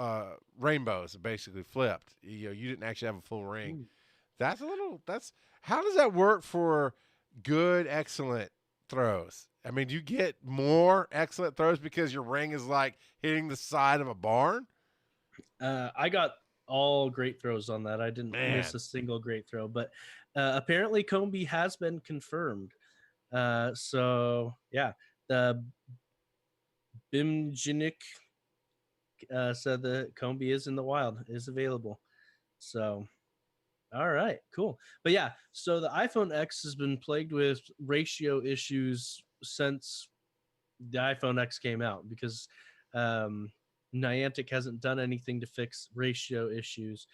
Speaker 2: rainbows, basically flipped. You didn't actually have a full ring.
Speaker 3: Ooh.
Speaker 2: That's how does that work for good, excellent throws? I mean, do you get more excellent throws because your ring is like hitting the side of a barn?
Speaker 3: I got all great throws on that. I didn't miss a single great throw, but apparently Combi has been confirmed. So yeah, the Bimjinik said that Combi is in the wild, is available. So all right, cool. But yeah, so the iPhone X has been plagued with ratio issues since the iPhone X came out because Niantic hasn't done anything to fix ratio issues.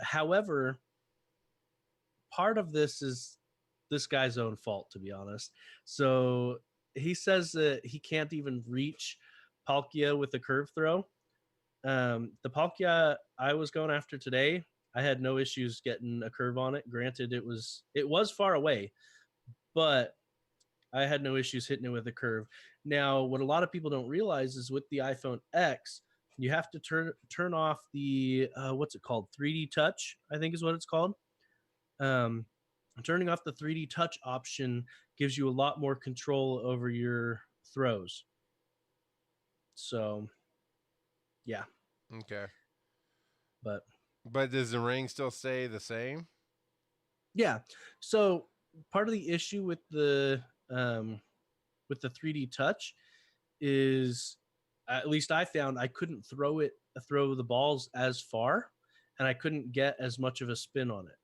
Speaker 3: However, part of this is this guy's own fault, to be honest. So he says that he can't even reach Palkia with a curve throw. The Palkia I was going after today, I had no issues getting a curve on it. Granted, it was far away, but I had no issues hitting it with a curve. Now, what a lot of people don't realize is with the iPhone X, you have to turn off the what's it called? 3D touch, I think is what it's called. Turning off the 3D touch option gives you a lot more control over your throws. So, yeah.
Speaker 2: Okay.
Speaker 3: But
Speaker 2: does the ring still stay the same?
Speaker 3: Yeah. So part of the issue with the 3D touch is, at least I found, I couldn't throw the balls as far, and I couldn't get as much of a spin on it.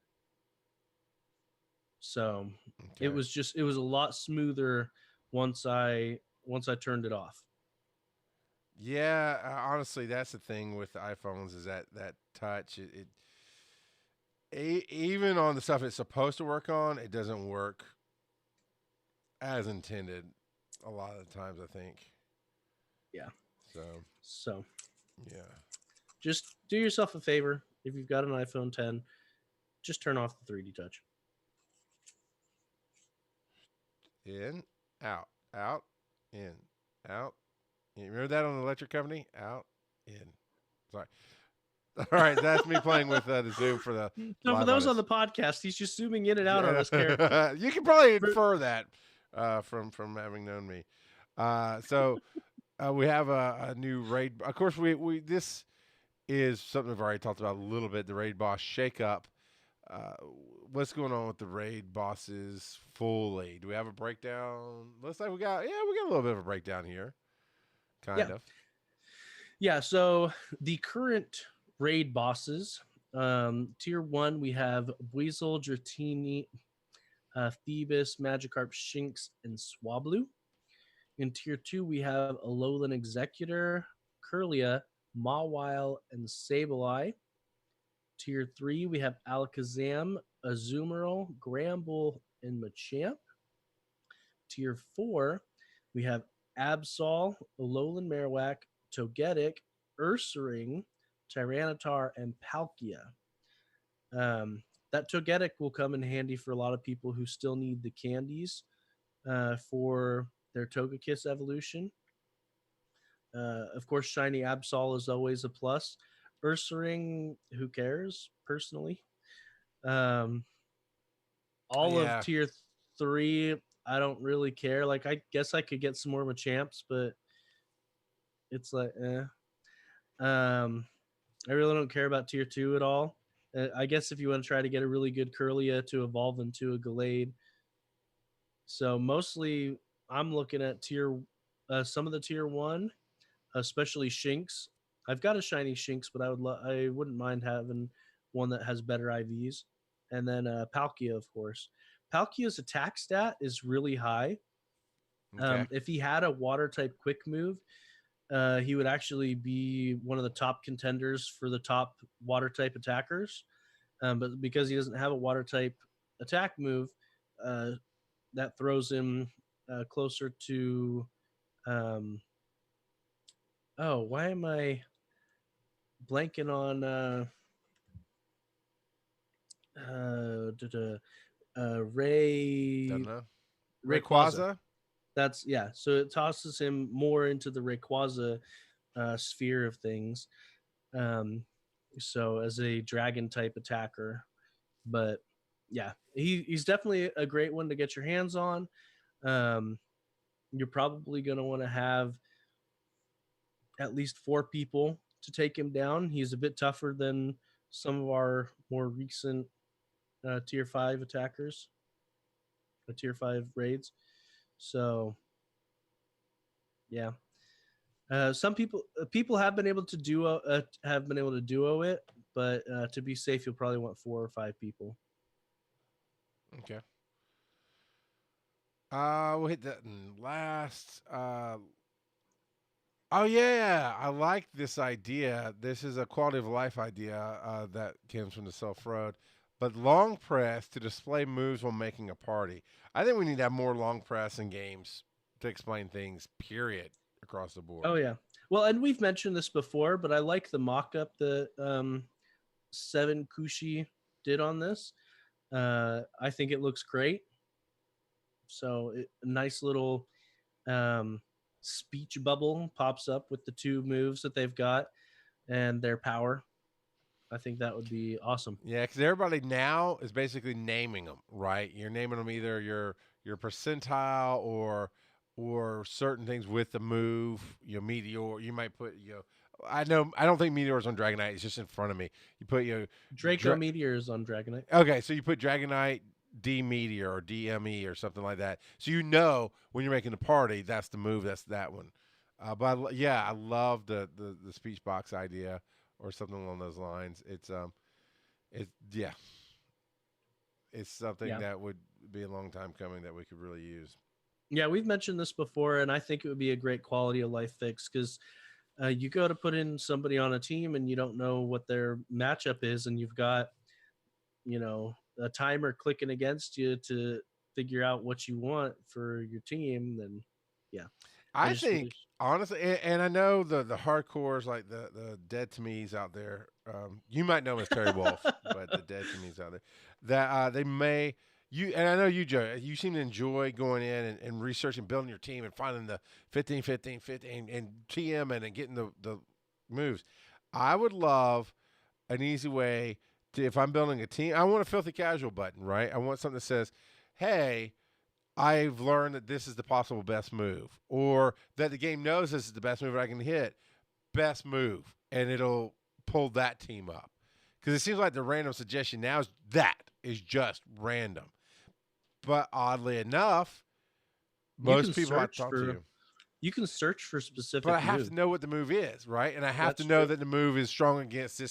Speaker 3: So it was a lot smoother once I turned it off.
Speaker 2: Yeah, honestly, that's the thing with the iPhones is that touch. Even on the stuff it's supposed to work on, it doesn't work as intended a lot of the times, I think.
Speaker 3: Yeah. So
Speaker 2: yeah.
Speaker 3: Just do yourself a favor. If you've got an iPhone 10, just turn off the 3D touch.
Speaker 2: In, out, in, out. You remember that on the electric company? Out, in. Sorry. All right, that's me playing with the Zoom for the.
Speaker 3: No, for those on the podcast, he's just zooming in and out on his character.
Speaker 2: You can probably infer that from having known me. So we have a new raid. Of course, we this is something we've already talked about a little bit. The raid boss shakeup. What's going on with the raid bosses fully? Do we have a breakdown? Looks like we got a little bit of a breakdown here. Kind of.
Speaker 3: Yeah, so the current raid bosses, tier 1, we have Buizel, Dratini, Phoebus, Magikarp, Shinx, and Swablu. In tier 2, we have Alolan Executor, Kirlia, Mawile, and Sableye. Tier 3, we have Alakazam, Azumarill, Gramble, and Machamp. Tier 4, we have Absol, Alolan Marowak, Togetic, Ursaring, Tyranitar, and Palkia. That Togetic will come in handy for a lot of people who still need the candies for their Togekiss evolution. Of course, Shiny Absol is always a plus. Ursaring, who cares, personally? All of tier 3, I don't really care. Like, I guess I could get some more Machamps, but it's like, I really don't care about tier 2 at all. I guess if you want to try to get a really good Kirlia to evolve into a Gallade. So mostly I'm looking at some of the tier 1, especially Shinx. I've got a shiny Shinx, but I wouldn't mind having one that has better IVs. And then Palkia, of course. Palkia's attack stat is really high. Okay. If he had a water type quick move, he would actually be one of the top contenders for the top water type attackers. But because he doesn't have a water type attack move, that throws him closer to. Why am I blanking on Rayquaza? That's so it tosses him more into the Rayquaza sphere of things. So as a dragon type attacker, but yeah, he's definitely a great one to get your hands on. You're probably going to want to have at least 4 people to take him down. He's a bit tougher than some of our more recent tier 5 attackers, tier 5 raids. So yeah, some people have been able to duo it, but to be safe, you'll probably want 4 or 5 people.
Speaker 2: Okay. We'll hit that last. Oh yeah, I like this idea. This is a quality of life idea that comes from the Self Road. But long press to display moves while making a party. I think we need to have more long press in games to explain things. Period, across the board.
Speaker 3: Oh yeah. Well, and we've mentioned this before, but I like the mock-up that Seven Kushi did on this. I think it looks great. So a nice little speech bubble pops up with the 2 moves that they've got and their power. I think that would be awesome.
Speaker 2: Yeah, because everybody now is basically naming them, right? You're naming them either your percentile or certain things with the move. Meteor. You might put I don't think Meteor's on Dragonite. It's just in front of me. You put
Speaker 3: Draco Meteors on Dragonite.
Speaker 2: Okay, so you put Dragonite, D Meteor or DME or something like that. So when you're making the party, that's the move. That's that one. But yeah, I love the speech box idea or something along those lines. It's something that would be a long time coming that we could really use.
Speaker 3: Yeah, we've mentioned this before, and I think it would be a great quality of life fix because you go to put in somebody on a team and you don't know what their matchup is, and you've got a timer clicking against you to figure out what you want for your team. Then yeah,
Speaker 2: I think honestly, and I know the hardcores like the dead to me's out there. You might know him as Terry Wolf, but the dead to me's out there that they may. And I know you, Joe, you seem to enjoy going in and researching, building your team and finding the 15, 15, 15 and TMing and getting the moves. I would love an easy way to, if I'm building a team, I want a filthy casual button, right? I want something that says, hey, I've learned that this is the possible best move, or that the game knows this is the best move I can hit. Best move, and it'll pull that team up. Because it seems like the random suggestion now is just random. But oddly enough, most people I talk to,
Speaker 3: you can search for specific.
Speaker 2: But I have to know what the move is, right? And I have to know that the move is strong against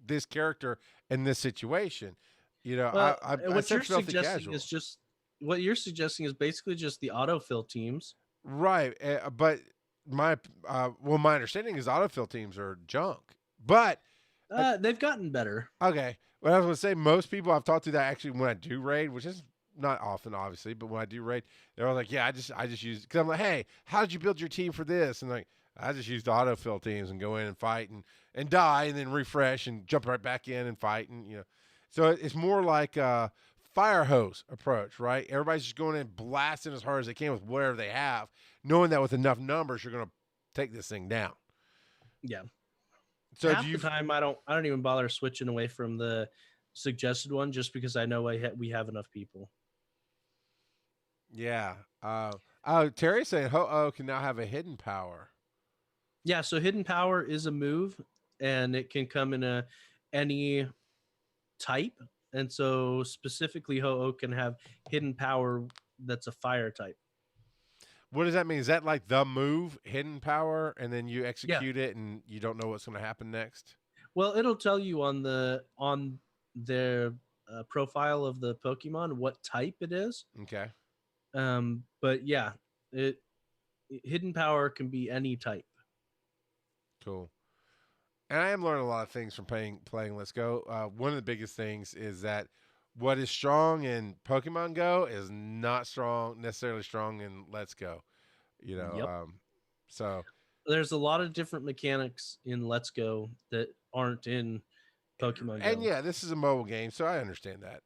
Speaker 2: this character in this situation.
Speaker 3: What you're suggesting is just what you're suggesting is basically just the autofill teams,
Speaker 2: right? But my understanding is autofill teams are junk, but
Speaker 3: they've gotten better.
Speaker 2: Okay, well, I was going to say most people I've talked to that actually when I do raid, which is not often, obviously, but when I do raid, they're all like, "Yeah, I just use," because I'm like, "Hey, how did you build your team for this?" And like, I just used autofill teams and go in and fight and die and then refresh and jump right back in and fight and So it's more like a fire hose approach, right? Everybody's just going in and blasting as hard as they can with whatever they have, knowing that with enough numbers you're going to take this thing down.
Speaker 3: Yeah.
Speaker 2: So
Speaker 3: half the time I don't even bother switching away from the suggested one just because I know we have enough people.
Speaker 2: Yeah. Terry's saying Ho-Oh can now have a hidden power.
Speaker 3: Yeah, so hidden power is a move, and it can come in any type. And so specifically Ho-Oh can have hidden power that's a fire type.
Speaker 2: What does that mean? Is that like the move, hidden power, and then you execute it and you don't know what's going to happen next?
Speaker 3: Well, it'll tell you on their profile of the Pokemon what type it is.
Speaker 2: Okay.
Speaker 3: But yeah, hidden power can be any type.
Speaker 2: Cool. And I am learning a lot of things from playing Let's Go. One of the biggest things is that what is strong in Pokemon Go is not necessarily strong in Let's Go. So
Speaker 3: there's a lot of different mechanics in Let's Go that aren't in Pokemon Go.
Speaker 2: And yeah, this is a mobile game, so I understand that.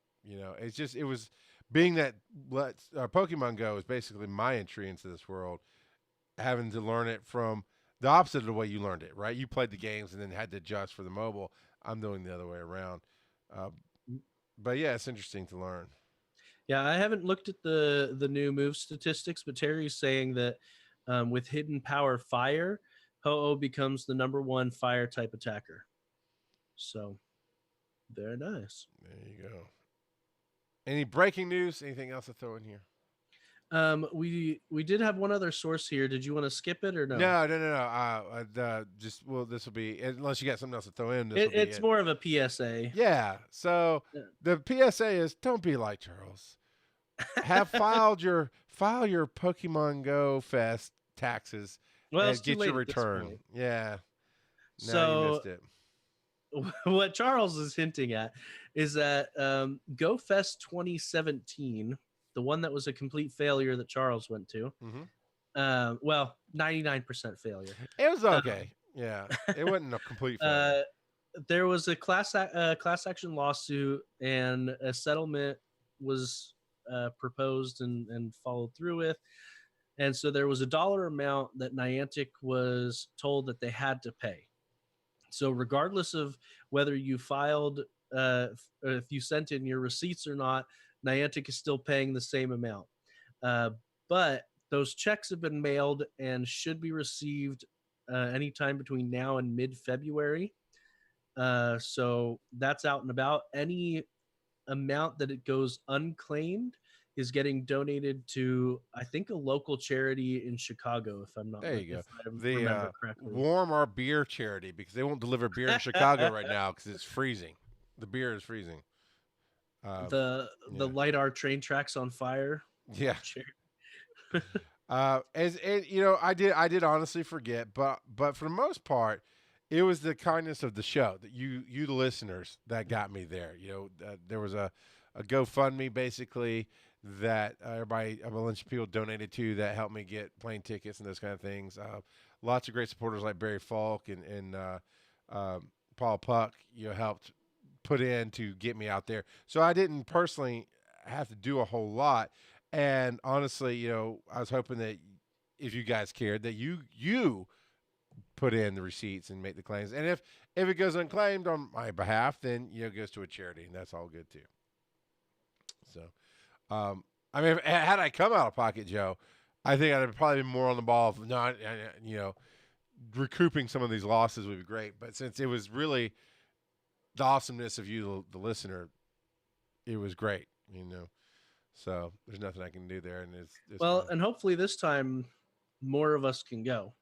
Speaker 2: It's just it was being that Pokemon Go is basically my entry into this world, having to learn it from the opposite of the way you learned it, right? You played the games and then had to adjust for the mobile. I'm doing the other way around. But yeah, it's interesting to learn.
Speaker 3: Yeah, I haven't looked at the new move statistics, but Terry's saying that with hidden power fire, Ho-Oh becomes the #1 fire type attacker. So, very nice.
Speaker 2: There you go. Any breaking news? Anything else to throw in here?
Speaker 3: We did have one other source here. Did you want to skip it or no?
Speaker 2: No. This will be, unless you got something else to throw in.
Speaker 3: It's more of a PSA.
Speaker 2: Yeah. So the PSA is, don't be like Charles. File your Pokemon Go Fest taxes and get your return. Yeah. Now you missed it.
Speaker 3: What Charles is hinting at is that Go Fest 2017, the one that was a complete failure that Charles went to, 99% failure.
Speaker 2: It was okay. Yeah, it wasn't a complete failure.
Speaker 3: There was a class action lawsuit, and a settlement was proposed and followed through with. And so there was a dollar amount that Niantic was told that they had to pay. So regardless of whether you filed, if you sent in your receipts or not, Niantic is still paying the same amount. But those checks have been mailed and should be received anytime between now and mid-February. So that's out and about. Any amount that it goes unclaimed is getting donated to, I think, a local charity in Chicago, if I'm not
Speaker 2: there you go.
Speaker 3: The
Speaker 2: Warm Our Beer charity, because they won't deliver beer in Chicago right now because it's freezing. The beer is freezing.
Speaker 3: The light our train tracks on fire.
Speaker 2: Yeah. I did honestly forget, but for the most part, it was the kindness of the show that you the listeners that got me there. There was a GoFundMe basically that a bunch of people donated to that helped me get plane tickets and those kind of things. Lots of great supporters like Barry Falk and Paul Puck, helped put in to get me out there. So I didn't personally have to do a whole lot. And honestly, I was hoping that if you guys cared that you put in the receipts and make the claims. And if it goes unclaimed on my behalf, then, it goes to a charity, and that's all good too. So, had I come out of pocket, Joe, I think I'd have probably been more on the ball of not, recouping some of these losses would be great. But since it was really the awesomeness of you, the listener, it was great, So there's nothing I can do there, and it's
Speaker 3: well,
Speaker 2: fun.
Speaker 3: And hopefully this time more of us can go.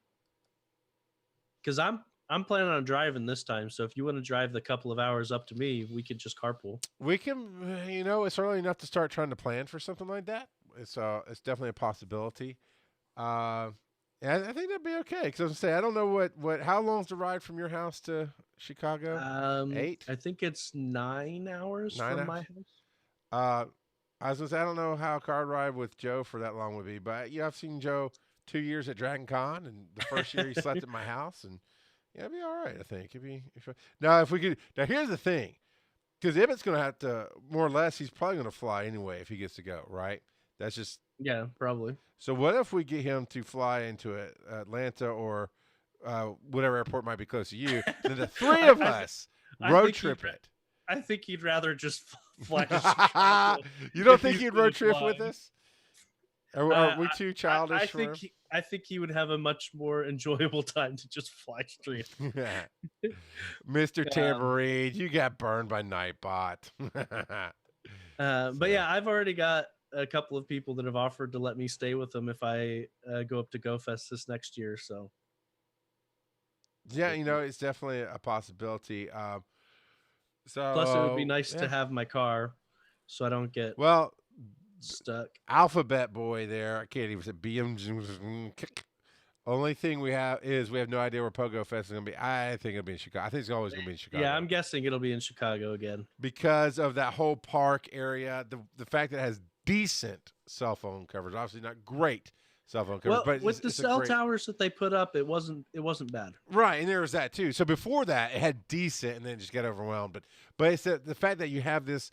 Speaker 3: Because I'm planning on driving this time, so if you want to drive the couple of hours up to me, we could just carpool.
Speaker 2: We can, it's early enough to start trying to plan for something like that. It's definitely a possibility. I think that'd be okay. Because I was gonna say, I don't know how long's the ride from your house to Chicago? 8?
Speaker 3: I think it's 9 hours from my house.
Speaker 2: I was gonna say, I don't know how a car ride with Joe for that long would be, but I've seen Joe 2 years at Dragon Con, and the first year he slept at my house, and it'd be all right. I think if we could. Now here's the thing, because Ibbott's gonna have to, more or less, he's probably gonna fly anyway if he gets to go. Right? That's just
Speaker 3: probably.
Speaker 2: So what if we get him to fly into Atlanta or whatever airport might be close to you? Then the three of us road trip it.
Speaker 3: I think he'd rather just fly to Chicago.
Speaker 2: You don't think he'd road trip with us? Are we too childish for him?
Speaker 3: I think he would have a much more enjoyable time to just fly straight.
Speaker 2: Mr. Tambourine, you got burned by Nightbot.
Speaker 3: But yeah, I've already got a couple of people that have offered to let me stay with them if I go up to GoFest this next year. So
Speaker 2: yeah, it's definitely a possibility.
Speaker 3: Plus, it would be nice to have my car, so I don't get stuck.
Speaker 2: Alphabet boy there. I can't even say BM. Only thing we have no idea where Pogo Fest is going to be. I think it'll be in Chicago. I think it's always going to be in Chicago.
Speaker 3: Yeah, I'm guessing it'll be in Chicago again.
Speaker 2: Because of that whole park area, the fact that it has decent cell phone coverage. Obviously not great cell phone coverage.
Speaker 3: But with the cell towers that they put up, it wasn't bad.
Speaker 2: Right, and there was that too. So before that, it had decent, and then it just got overwhelmed. But it's the fact that you have this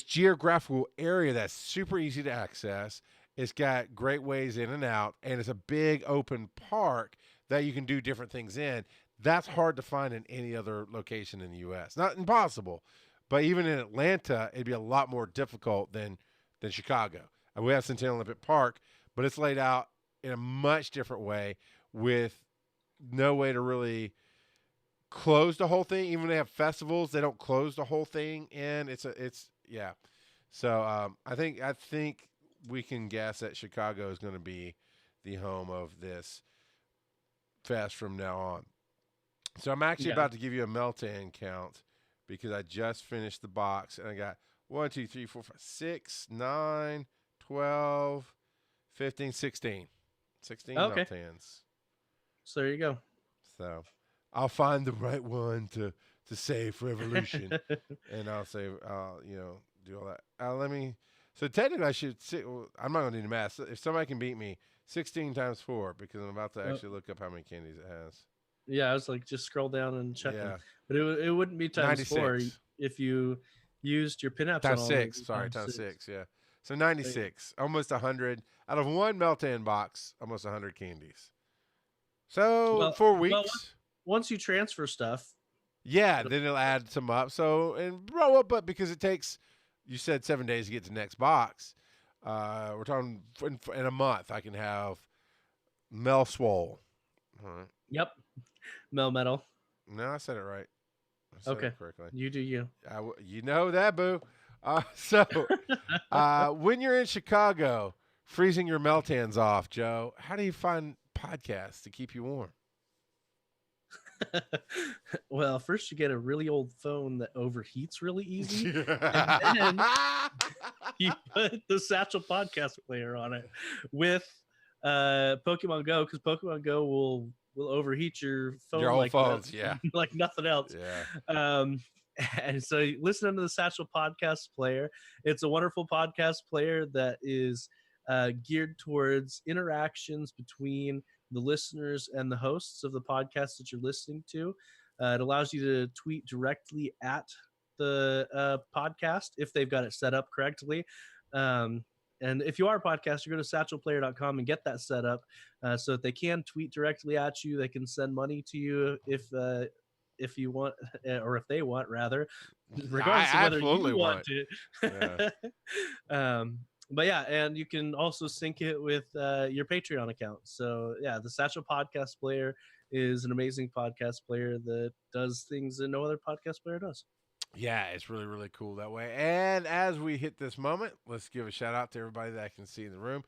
Speaker 2: geographical area that's super easy to access. It's got great ways in and out, and it's a big open park that you can do different things in. That's hard to find in any other location in the U.S. Not impossible, but even in Atlanta, it'd be a lot more difficult than Chicago. And we have Centennial Olympic Park, but it's laid out in a much different way with no way to really close the whole thing. Even when they have festivals, they don't close the whole thing in. Yeah. So I think we can guess that Chicago is going to be the home of this fest from now on. So I'm actually about to give you a Meltan count because I just finished the box and I got 1, 2, 3, 4, 5, 6, 9, 12, 15, 16. 16 Meltans.
Speaker 3: So there you go.
Speaker 2: So I'll find the right one to save for Evolution. And I'll save, do all that. So technically I should I'm not going to do the math. If somebody can beat me, 16 times 4, because I'm about to actually look up how many candies it has.
Speaker 3: Yeah, I was like, just scroll down and check them. But it wouldn't be times 96. 4 if you used your pinups.
Speaker 2: Times 6. Sorry, times 6. Yeah. So 96, almost 100 out of one Meltan box, almost 100 candies. So 4 weeks. Well,
Speaker 3: once you transfer stuff.
Speaker 2: Yeah, then it'll add some up. So, and roll up, but because it takes, you said 7 days to get to the next box. We're talking in a month, I can have Mel Swole. All right.
Speaker 3: Yep. Melmetal.
Speaker 2: No, I said it right. I said it correctly.
Speaker 3: You do you.
Speaker 2: You know that, boo. When you're in Chicago, freezing your Meltans off, Joe, how do you find podcasts to keep you warm?
Speaker 3: Well, first you get a really old phone that overheats really easy. And then you put the Satchel Podcast Player on it with Pokemon Go, because Pokemon Go will overheat your phone,
Speaker 2: your old phones,
Speaker 3: like nothing else.
Speaker 2: Yeah.
Speaker 3: And so you listen to the Satchel Podcast Player. It's a wonderful podcast player that is geared towards interactions between the listeners and the hosts of the podcast that you're listening to. It allows you to tweet directly at the podcast if they've got it set up correctly. And if you are a podcaster, go to satchelplayer.com and get that set up so that they can tweet directly at you. They can send money to you if you want, or if they want, rather, regardless of whether you want to. Yeah. But yeah, and you can also sync it with your Patreon account. So yeah, the Satchel Podcast Player is an amazing podcast player that does things that no other podcast player does.
Speaker 2: Yeah, it's really, really cool that way. And as we hit this moment, let's give a shout out to everybody that I can see in the room.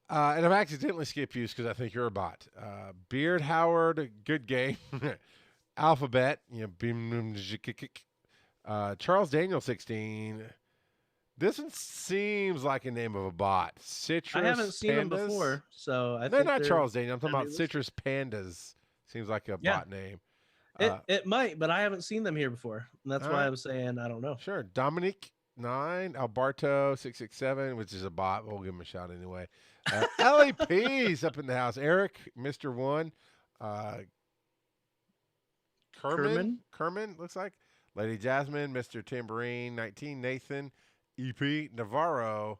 Speaker 2: And I've accidentally skipped you because I think you're a bot. Beard Howard, good game. Alphabet, Charles Daniel 16. This one seems like a name of a bot. Citrus.
Speaker 3: I haven't seen them before, so I think
Speaker 2: they're not Charles Daniel. I'm talking about Citrus Pandas. Seems like a bot name.
Speaker 3: It might, but I haven't seen them here before. And that's why I'm saying I don't know.
Speaker 2: Sure. Dominique 9, Alberto 667, which is a bot. We'll give him a shout anyway. LAP's up in the house. Eric, Mr. 1. Kerman looks like. Lady Jasmine, Mr. Tambourine 19, Nathan, EP, Navarro,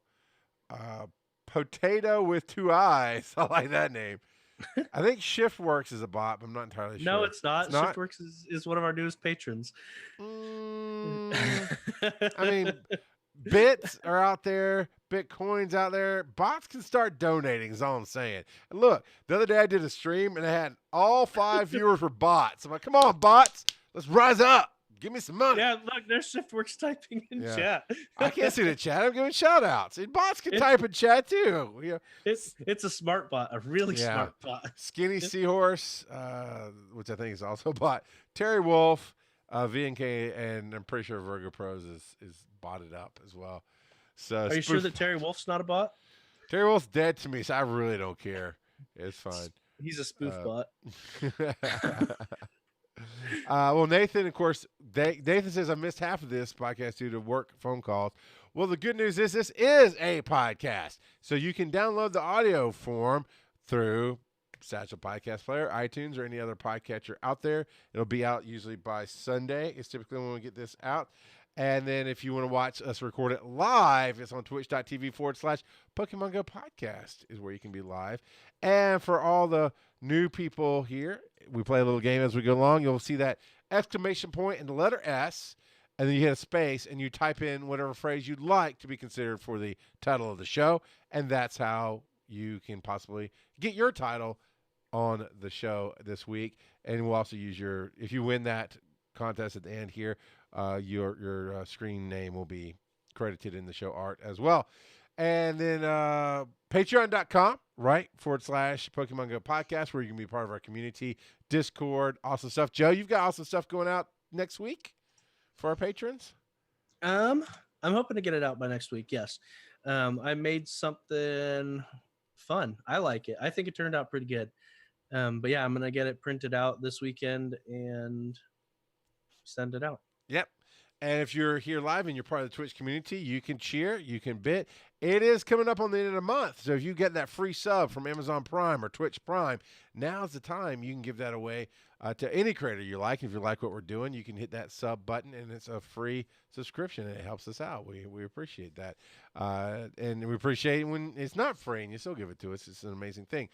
Speaker 2: Potato with 2 eyes. I like that name. I think Shiftworks is a bot, but I'm not entirely sure.
Speaker 3: No, it's not. Shiftworks is one of our newest patrons.
Speaker 2: I mean, bits are out there, Bitcoin's out there. Bots can start donating, is all I'm saying. And look, the other day I did a stream, and I had all 5 viewers were bots. I'm like, come on, bots, let's rise up. Give me some money.
Speaker 3: Yeah, look, there's Shiftworks typing in chat.
Speaker 2: I can't see the chat. I'm giving shout outs. And bots can type in chat too.
Speaker 3: It's a smart bot, a really smart bot.
Speaker 2: Skinny Seahorse, which I think is also a bot. Terry Wolf, VNK, and I'm pretty sure Virgo Pros is botted up as well. So
Speaker 3: are you sure that Terry Wolf's not a bot?
Speaker 2: Terry Wolf's dead to me, so I really don't care. It's fine.
Speaker 3: He's a spoof bot.
Speaker 2: Well, Nathan, of course, Nathan says I missed half of this podcast due to work phone calls. Well, the good news is this is a podcast, so you can download the audio form through Satchel Podcast Player, iTunes, or any other podcatcher out there. It'll be out usually by Sunday. It's typically when we get this out. And then if you want to watch us record it live, it's on twitch.tv/Pokemon GO Podcast is where you can be live. And for all the new people here, we play a little game as we go along. You'll see that exclamation point and the letter S, and then you hit a space, and you type in whatever phrase you'd like to be considered for the title of the show, and that's how you can possibly get your title on the show this week. And we'll also use if you win that contest at the end here, your screen name will be credited in the show art as well. And then patreon.com, right, / Pokemon GO Podcast, where you can be part of our community, Discord, awesome stuff. Joe, you've got awesome stuff going out next week for our patrons?
Speaker 3: I'm hoping to get it out by next week, yes. I made something fun. I like it. I think it turned out pretty good. But yeah, I'm going to get it printed out this weekend and send it out.
Speaker 2: Yep. And if you're here live and you're part of the Twitch community, you can cheer, you can bid. It is coming up on the end of the month. So if you get that free sub from Amazon Prime or Twitch Prime, now's the time you can give that away to any creator you like. If you like what we're doing, you can hit that sub button, and it's a free subscription, and it helps us out. We appreciate that. And we appreciate when it's not free and you still give it to us. It's an amazing thing.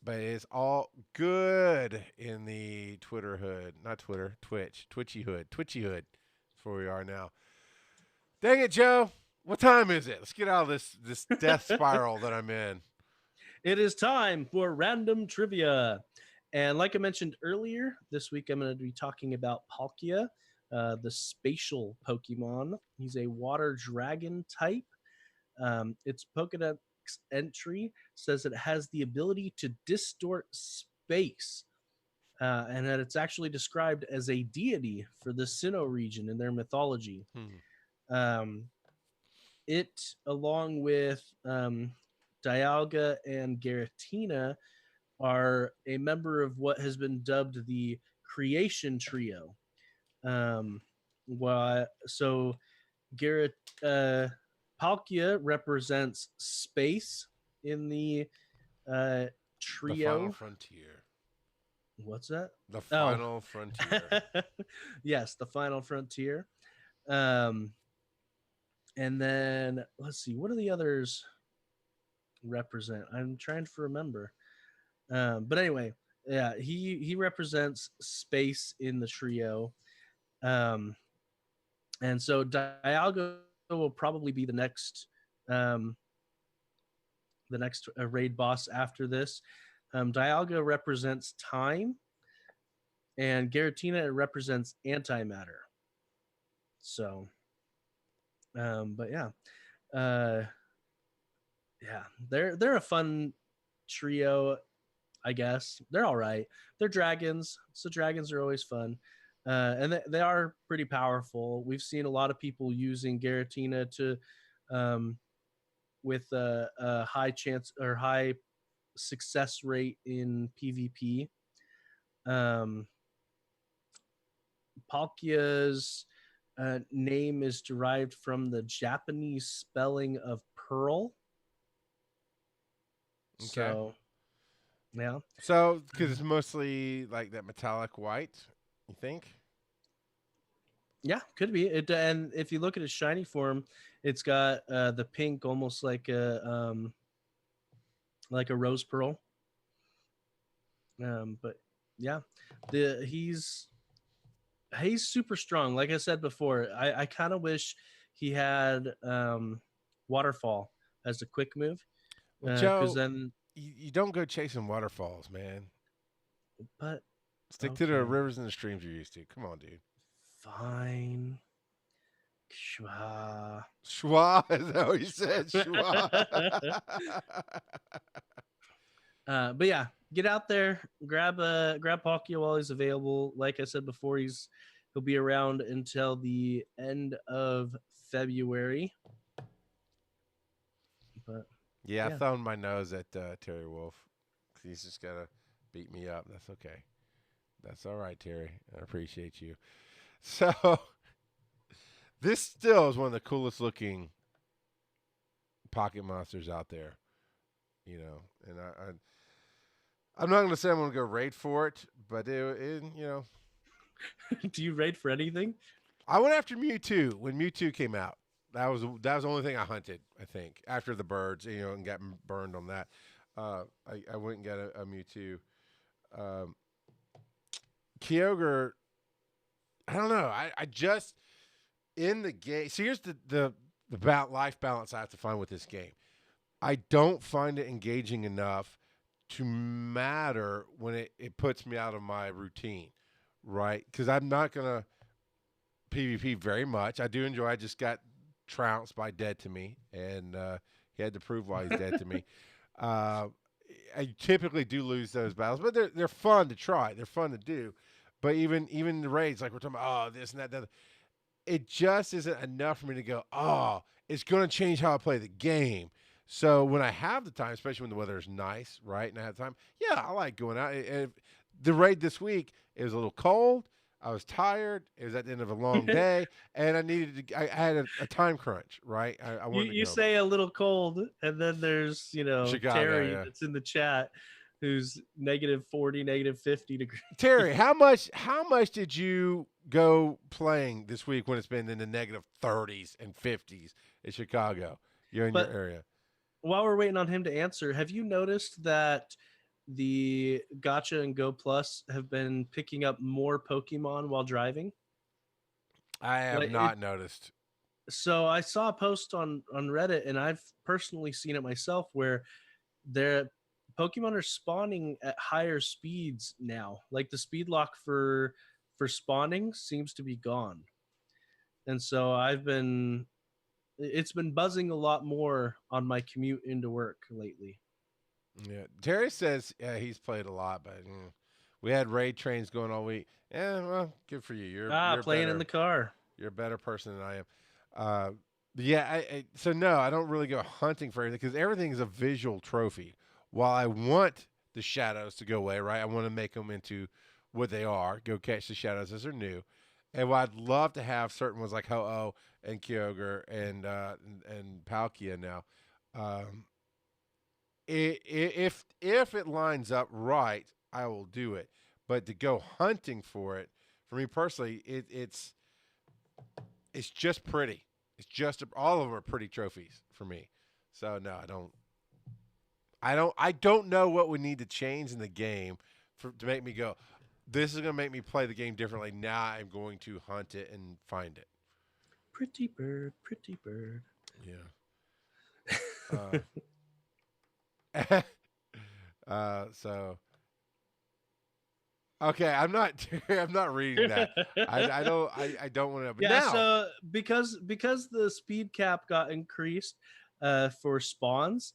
Speaker 2: But it's all good in the Twitter hood. Not Twitter, Twitchy hood. That's where we are now. Dang it, Joe. What time is it? Let's get out of this death spiral that I'm in.
Speaker 3: It is time for random trivia. And like I mentioned earlier, this week I'm going to be talking about Palkia, the spatial Pokemon. He's a water dragon type. Its Pokédex entry says it has the ability to distort space, and that it's actually described as a deity for the Sinnoh region in their mythology. It, along with Dialga and Giratina, are a member of what has been dubbed the Creation Trio. So Palkia represents space in the trio.
Speaker 2: The final frontier.
Speaker 3: What's that?
Speaker 2: The final frontier.
Speaker 3: Yes, the final frontier. And then let's see, what do the others represent? I'm trying to remember. But anyway, yeah, he represents space in the trio. And so Dialga will probably be the next raid boss after this. Dialga represents time, and Giratina represents antimatter. So, but yeah, they're a fun trio, I guess. They're all right. They're dragons, so dragons are always fun. And they are pretty powerful. We've seen a lot of people using Giratina to, with a high chance or high success rate in PvP. Palkia's name is derived from the Japanese spelling of pearl.
Speaker 2: Okay.
Speaker 3: So, yeah.
Speaker 2: So, because it's mostly like that metallic white, you think?
Speaker 3: Yeah, could be. It, and if you look at its shiny form, it's got the pink, almost like a rose pearl. But yeah, he's super strong. Like I said before, I kind of wish he had waterfall as a quick move.
Speaker 2: Well, Joe, then you don't go chasing waterfalls, man.
Speaker 3: But
Speaker 2: stick to the rivers and the streams you're used to. Come on, dude.
Speaker 3: Fine. Schwa.
Speaker 2: Schwa? Is that what you said? Schwa.
Speaker 3: But yeah, get out there, grab Palkia while he's available. Like I said before, he'll be around until the end of February. But
Speaker 2: yeah, I thumbed my nose at Terry Wolf. He's just gotta beat me up. That's okay. That's all right, Terry. I appreciate you. So, this still is one of the coolest looking pocket monsters out there, you know. And I'm not going to say I'm going to go raid for it, but it you know.
Speaker 3: Do you raid for anything?
Speaker 2: I went after Mewtwo when Mewtwo came out. That was the only thing I hunted, I think, after the birds, you know, and got burned on that. I went and got a Mewtwo. Kyogre, I don't know. I just in the game. So here's the life balance I have to find with this game. I don't find it engaging enough to matter when it puts me out of my routine, right? Because I'm not gonna PvP very much. I do enjoy. I just got trounced by Dead to Me, and he had to prove why he's dead to me. I typically do lose those battles, but they're fun to try. They're fun to do. But even the raids, like we're talking about, this and that, it just isn't enough for me to go, it's going to change how I play the game. So when I have the time, especially when the weather is nice, right, and I have time, yeah, I like going out. The raid this week, it was a little cold. I was tired. It was at the end of a long day, and I had a time crunch, right? I wanted to
Speaker 3: you
Speaker 2: go.
Speaker 3: say a little cold, and then there's
Speaker 2: Chicago,
Speaker 3: Terry that's in the chat, who's -40, -50 degrees.
Speaker 2: Terry, how much did you go playing this week when it's been in the -30s and 50s in Chicago? You're in your area.
Speaker 3: While we're waiting on him to answer, have you noticed that the Gacha and Go Plus have been picking up more Pokemon while driving?
Speaker 2: I have not noticed.
Speaker 3: So I saw a post on Reddit, and I've personally seen it myself, where their Pokemon are spawning at higher speeds now. Like the speed lock for spawning seems to be gone. And so it's been buzzing a lot more on my commute into work lately.
Speaker 2: Yeah, Terry says he's played a lot, but we had raid trains going all week. Yeah, well, good for you. You're
Speaker 3: playing
Speaker 2: better,
Speaker 3: in the car.
Speaker 2: You're a better person than I am. Yeah, so no, I don't really go hunting for anything because everything is a visual trophy. While I want the shadows to go away, right? I want to make them into what they are. Go catch the shadows as they're new. And while I'd love to have certain ones like Ho-Oh and Kyogre and Palkia now, if it lines up right, I will do it. But to go hunting for it, for me personally, it's just pretty. It's just all of them are pretty trophies for me. So no, I don't know what would need to change in the game to make me go, this is going to make me play the game differently. Now I'm going to hunt it and find it.
Speaker 3: Pretty bird, pretty bird.
Speaker 2: Yeah. So okay, I'm not reading that. I don't want to.
Speaker 3: Yeah.
Speaker 2: Now,
Speaker 3: so because the speed cap got increased for spawns,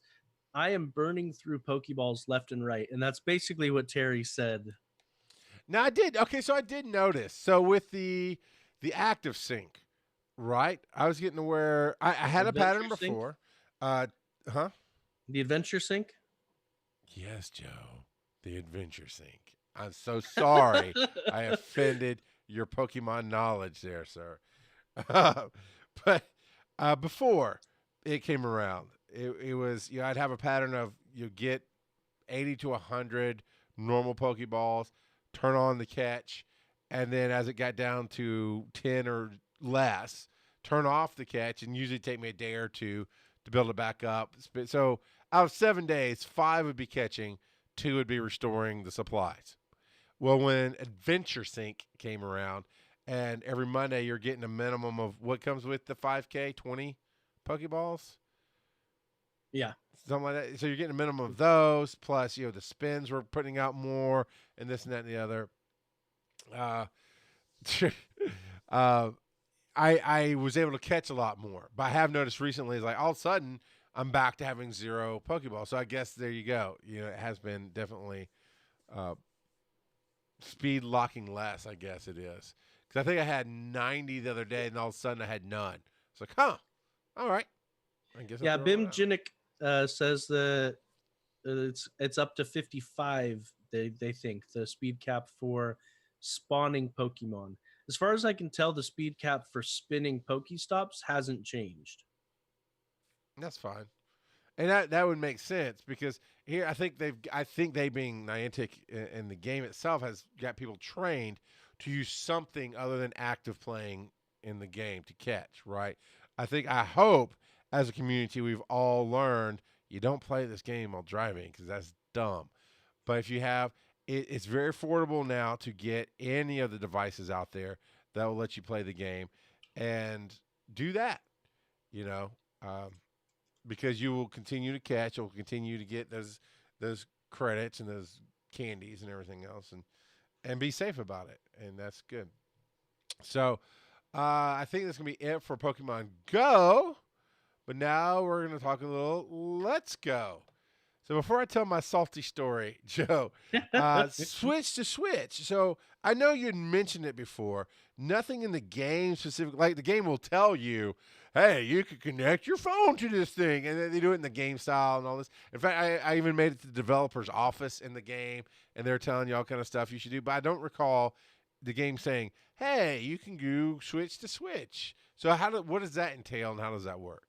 Speaker 3: I am burning through Pokeballs left and right, and that's basically what Terry said.
Speaker 2: Now I did. Okay, so I did notice. So with the active sync, right? I was getting to where I had a pattern before. The
Speaker 3: adventure sync?
Speaker 2: Yes, Joe. The adventure sync. I'm so sorry I offended your Pokemon knowledge there, sir. But before it came around, it was, I'd have a pattern of you get 80 to 100 normal Pokeballs, turn on the catch, and then as it got down to 10 or less, turn off the catch, and usually take me a day or two to build it back up. So out of 7 days, 5 would be catching, 2 would be restoring the supplies. Well, when Adventure Sync came around, and every Monday you're getting a minimum of what comes with the 5K, 20 Pokeballs?
Speaker 3: Yeah.
Speaker 2: Something like that. So you're getting a minimum of those, plus, the spins were putting out more, and this and that and the other. I was able to catch a lot more. But I have noticed recently, like all of a sudden, I'm back to having 0 Pokeballs. So I guess there you go. It has been definitely speed locking less, I guess it is. Because I think I had 90 the other day, and all of a sudden I had none. It's like, all right. I guess
Speaker 3: Bim Jinnick says that it's up to 55, they think, the speed cap for spawning Pokemon. As far as I can tell, the speed cap for spinning Pokestops hasn't changed.
Speaker 2: That's fine. And that would make sense because here I think they being Niantic and the game itself has got people trained to use something other than active playing in the game to catch, right? I hope as a community we've all learned you don't play this game while driving because that's dumb. But if you have it's very affordable now to get any of the devices out there that will let you play the game, and do that. You know, because you will continue to catch, you'll continue to get those credits and those candies and everything else, and be safe about it, and that's good. So, I think that's gonna be it for Pokemon Go. But now we're gonna talk a little Let's Go. So before I tell my salty story, Joe, switch to Switch. So I know you'd mentioned it before. Nothing in the game specific, like the game will tell you, hey, you can connect your phone to this thing. And then they do it in the game style and all this. In fact, I even made it to the developer's office in the game, and they're telling you all kind of stuff you should do. But I don't recall the game saying, hey, you can go switch to Switch. So what does that entail, and how does that work?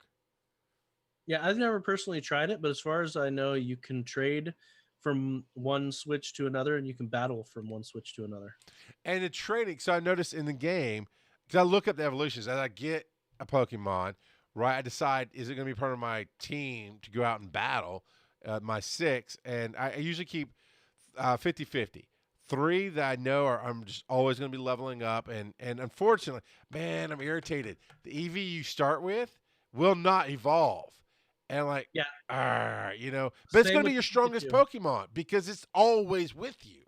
Speaker 3: Yeah, I've never personally tried it, but as far as I know, you can trade from one Switch to another, and you can battle from one Switch to another.
Speaker 2: And the trading, so I noticed in the game, because I look up the evolutions, as I get a Pokemon, right, I decide, is it going to be part of my team to go out and battle my 6, and I usually keep 50-50. 3 that I know I'm just always going to be leveling up, and unfortunately, man, I'm irritated. The EV you start with will not evolve. And like, yeah, you know, but it's going to be your strongest Pokemon because it's always with you,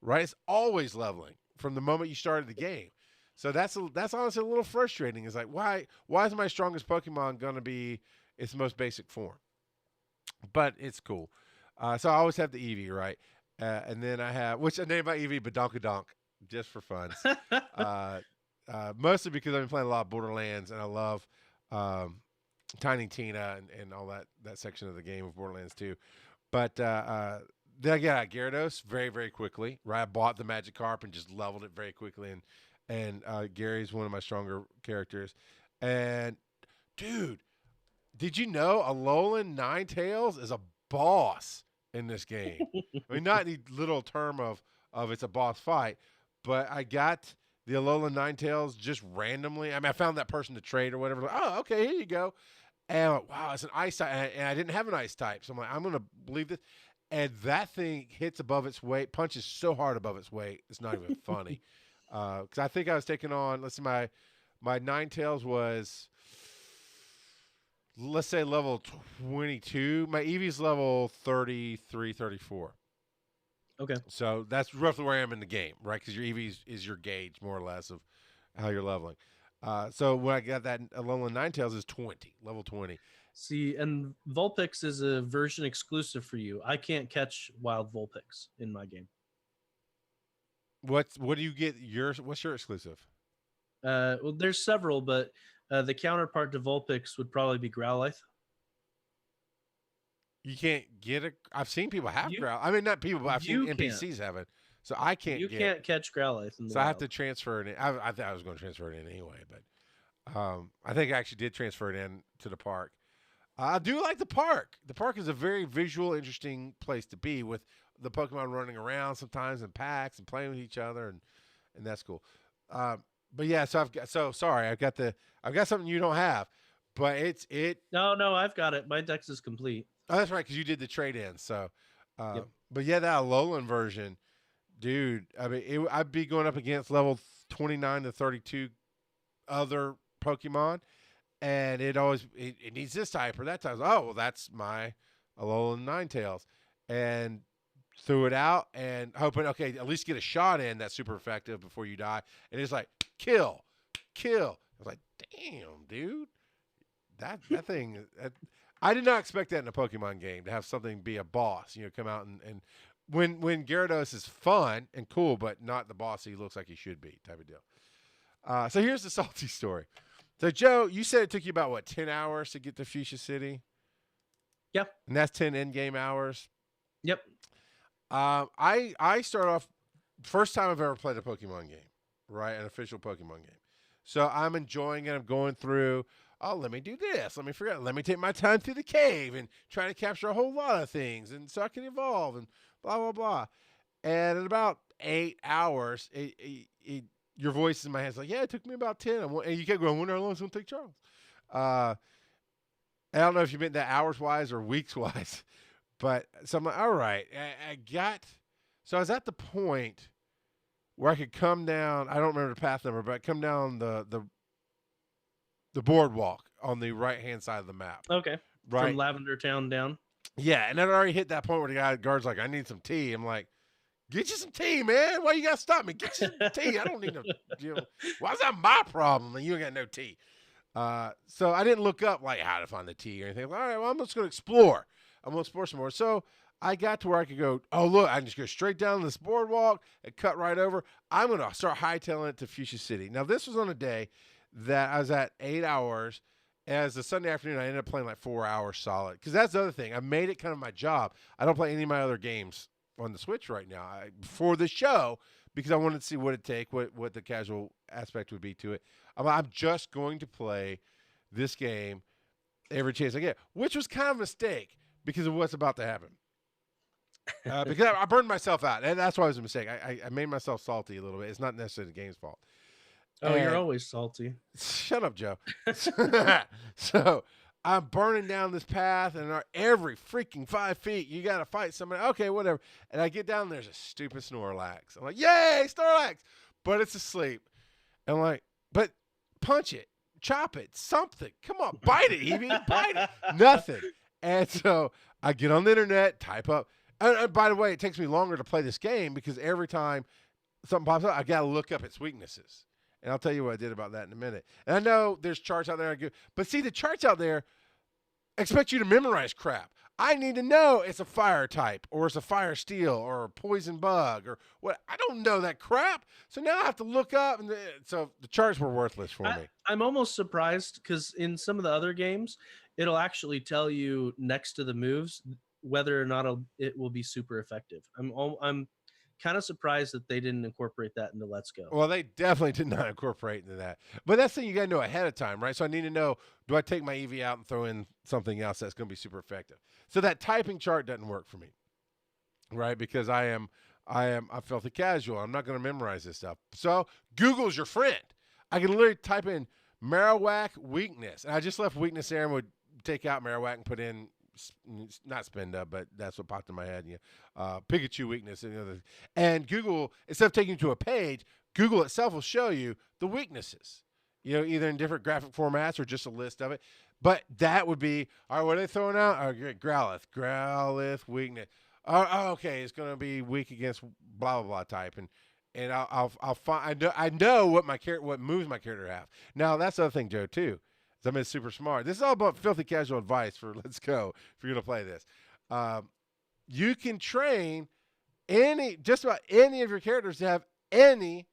Speaker 2: right? It's always leveling from the moment you started the game. So that's honestly a little frustrating. It's like, why is my strongest Pokemon going to be its most basic form? But it's cool. So I always have the Eevee, right? And then I have, which I named my Eevee Badonkadonk just for fun. Mostly because I've been playing a lot of Borderlands, and I love Tiny Tina and all that section of the game of Borderlands 2. But then I got Gyarados very, very quickly, right? I bought the Magikarp and just leveled it very quickly, and Gary's one of my stronger characters. And, dude, did you know Alolan Ninetales is a boss in this game? I mean, not any little term of it's a boss fight, but I got the Alolan Ninetales just randomly. I mean, I found that person to trade or whatever. Like, oh, okay, here you go. And I'm like, wow, it's an ice type. And I didn't have an ice type. So I'm like, I'm going to believe this. And that thing hits above its weight, punches so hard above its weight, it's not even funny. Because I think I was taking on, let's see, my Ninetales was, let's say, level 22. My Eevee's level 33, 34.
Speaker 3: Okay.
Speaker 2: So that's roughly where I am in the game, right? Because your Eevee is your gauge, more or less, of how you're leveling. So when I got that Alolan Ninetales is 20, level 20.
Speaker 3: See, and Vulpix is a version exclusive for you. I can't catch wild Vulpix in my game.
Speaker 2: What do you get? What's your exclusive?
Speaker 3: Well, there's several, but the counterpart to Vulpix would probably be Growlithe.
Speaker 2: You can't get I've seen people have Growlithe. I mean, not people, but I've seen NPCs have it. So I can't.
Speaker 3: You can't catch Growlithe in the
Speaker 2: wild. I have to transfer it in. I thought I was going to transfer it in anyway, but I think I actually did transfer it in to the park. I do like the park. The park is a very visual, interesting place to be, with the Pokemon running around sometimes in packs and playing with each other, and that's cool. But yeah, so I've got something you don't have, but
Speaker 3: No, I've got it. My dex is complete.
Speaker 2: Oh, that's right, because you did the trade-in. So,
Speaker 3: yep.
Speaker 2: But yeah, that Alolan version, dude. I mean, I'd be going up against level 29 to 32 other Pokemon, and it needs this type or that type. Oh, well, that's my Alolan Ninetales, and threw it out and hoping, okay, at least get a shot in that's super effective before you die. And it's like kill. I was like, damn, dude, that thing. I did not expect that in a Pokemon game, to have something be a boss, come out and when Gyarados is fun and cool, but not the boss he looks like he should be, type of deal. So here's the salty story. So Joe, you said it took you about 10 hours to get to Fuchsia City?
Speaker 3: Yep.
Speaker 2: And that's 10 in-game hours?
Speaker 3: Yep.
Speaker 2: I start off, first time I've ever played a Pokemon game, right? An official Pokemon game. So I'm enjoying it. I'm going through, oh, let me do this. Let me figure out. Let me take my time through the cave and try to capture a whole lot of things, and so I can evolve and blah, blah, blah. And in about 8 hours, your voice in my head is like, yeah, it took me about 10. And you kept going, when are long it's going to take Charles? I don't know if you meant that hours-wise or weeks-wise. But so I'm like, all right, I got So I was at the point where I could come down. I don't remember the path number, but I come down the boardwalk on the right-hand side of the map.
Speaker 3: Okay.
Speaker 2: Right.
Speaker 3: From Lavender Town down.
Speaker 2: Yeah, and I'd already hit that point where the guard's like, I need some tea. I'm like, get you some tea, man. Why you got to stop me? Get you some tea. I don't need no, why is that my problem and you ain't got no tea? So I didn't look up like how to find the tea or anything. All right, well, I'm just going to explore. I'm going to explore some more. So I got to where I could go, oh, look, I can just go straight down this boardwalk and cut right over. I'm going to start hightailing it to Fuchsia City. Now, this was on a day that I was at 8 hours. As a Sunday afternoon, I ended up playing like 4 hours solid. Because that's the other thing. I made it kind of my job. I don't play any of my other games on the Switch right now for the show because I wanted to see what it'd take, what the casual aspect would be to it. I'm just going to play this game every chance I get, which was kind of a mistake because of what's about to happen. Because I burned myself out, and that's why it was a mistake. I made myself salty a little bit. It's not necessarily the game's fault.
Speaker 3: Oh, you're always salty.
Speaker 2: Shut up, Joe. So I'm burning down this path, and every freaking 5 feet, you got to fight somebody. Okay, whatever. And I get down, and there's a stupid Snorlax. I'm like, yay, Snorlax! But it's asleep. And I'm like, but punch it, chop it, something. Come on, bite it, Eevee, bite it. Nothing. And so I get on the internet, type up. And by the way, it takes me longer to play this game because every time something pops up, I got to look up its weaknesses. And I'll tell you what I did about that in a minute. And I know there's charts out there. But see, the charts out there expect you to memorize crap. I need to know it's a fire type or it's a fire steel or a poison bug or what. I don't know that crap. So now I have to look up. And so the charts were worthless for me.
Speaker 3: I'm almost surprised because in some of the other games, it'll actually tell you next to the moves whether or not it will be super effective. I'm kind of surprised that they didn't incorporate that into Let's Go.
Speaker 2: Well, they definitely did not incorporate into that. But that's the thing you got to know ahead of time, right? So I need to know, do I take my EV out and throw in something else that's going to be super effective? So that typing chart doesn't work for me, right? Because I'm filthy casual. I'm not going to memorize this stuff. So Google's your friend. I can literally type in Marowak weakness. And I just left weakness there and would take out Marowak and put in not spend up, but that's what popped in my head. Pikachu weakness and Google, instead of taking you to a page, Google itself will show you the weaknesses. Either in different graphic formats or just a list of it. But that would be all right. What are they throwing out? Growlithe weakness. Okay, it's going to be weak against blah blah blah type, and I'll find. I know what moves my character have. Now that's the other thing, Joe, too. I'm super smart. This is all about filthy casual advice for Let's Go if you're going to play this. You can train just about any of your characters to have any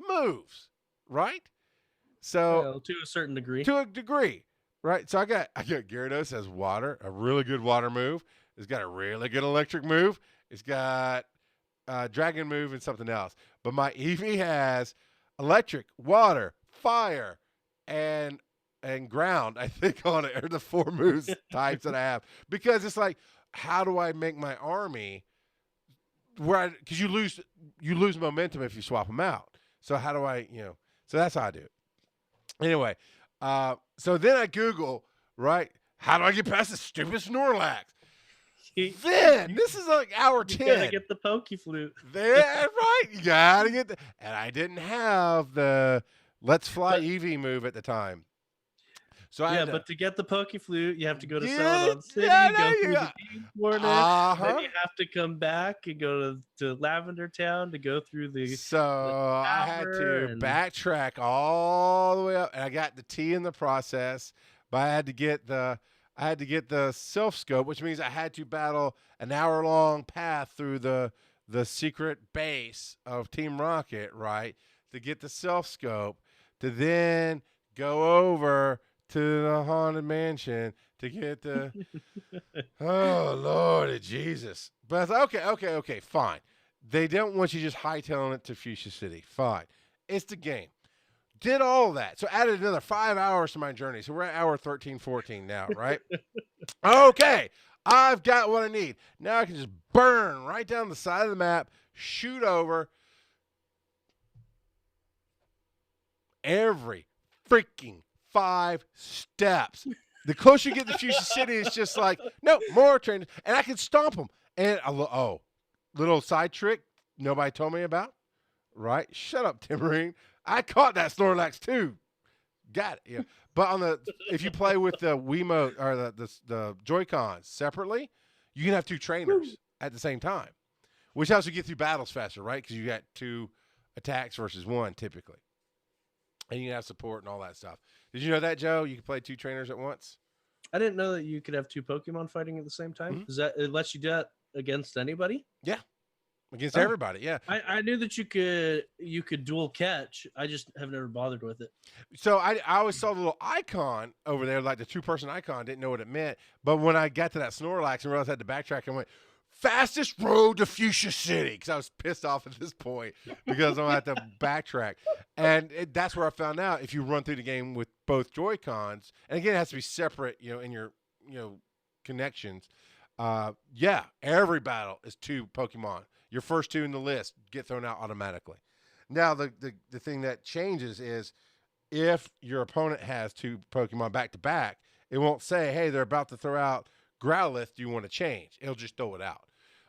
Speaker 2: moves, right? So
Speaker 3: to a certain degree.
Speaker 2: To a degree, right? So I got Gyarados has water, a really good water move. It's got a really good electric move. It's got dragon move and something else. But my Eevee has electric, water, fire, and ground, I think, on it are the 4 moves types that I have. Because it's like, how do I make my army because you lose momentum if you swap them out. So how do I, so that's how I do it. Anyway, so then I Google, right, how do I get past this stupid Snorlax? Then this is like hour 10.
Speaker 3: You gotta get the Pokeflute.
Speaker 2: There, right? You gotta get and I didn't have the Let's Fly Eevee move at the time. So
Speaker 3: but to get the Pokeflute, you have to go to Celadon City, go through the Bean Corner, then you have to come back and go to Lavender Town to go through the.
Speaker 2: So I had to backtrack all the way up, and I got the T in the process. But I had to get the self scope, which means I had to battle an hour-long path through the secret base of Team Rocket, right, to get the self scope, to then go over to the Haunted Mansion to get the oh Lord Jesus. But I thought, okay, fine. They don't want you just hightailing it to Fuchsia City. Fine. It's the game. Did all of that. So added another 5 hours to my journey. So we're at hour 13, 14 now, right? Okay. I've got what I need. Now I can just burn right down the side of the map, shoot over every freaking 5 steps. The closer you get to Fuchsia City, it's just like, no, more trains. And I can stomp them. And little side trick nobody told me about, right? Shut up, Timberine. I caught that Snorlax too. Got it. Yeah. But if you play with the Wiimote or the Joy-Cons separately, you can have 2 trainers at the same time, which helps you get through battles faster, right? Because you got 2 attacks versus 1 typically. And you can have support and all that stuff. Did you know that, Joe? You can play 2 trainers at once?
Speaker 3: I didn't know that you could have 2 Pokemon fighting at the same time.
Speaker 2: Mm-hmm.
Speaker 3: Is that it lets you do that against anybody?
Speaker 2: Yeah. Against everybody, yeah.
Speaker 3: I knew that you could dual catch. I just have never bothered with it.
Speaker 2: So I always saw the little icon over there, like the 2-person icon. Didn't know what it meant. But when I got to that Snorlax and realized I had to backtrack, I went, fastest road to Fuchsia City, because I was pissed off at this point because I'm going to have to backtrack. And that's where I found out if you run through the game with both Joy-Cons, and again, it has to be separate, in your, connections. Every battle is 2 Pokemon. Your first 2 in the list get thrown out automatically. Now, the thing that changes is if your opponent has 2 Pokemon back-to-back, it won't say, hey, they're about to throw out Growlithe, do you want to change? It'll just throw it out.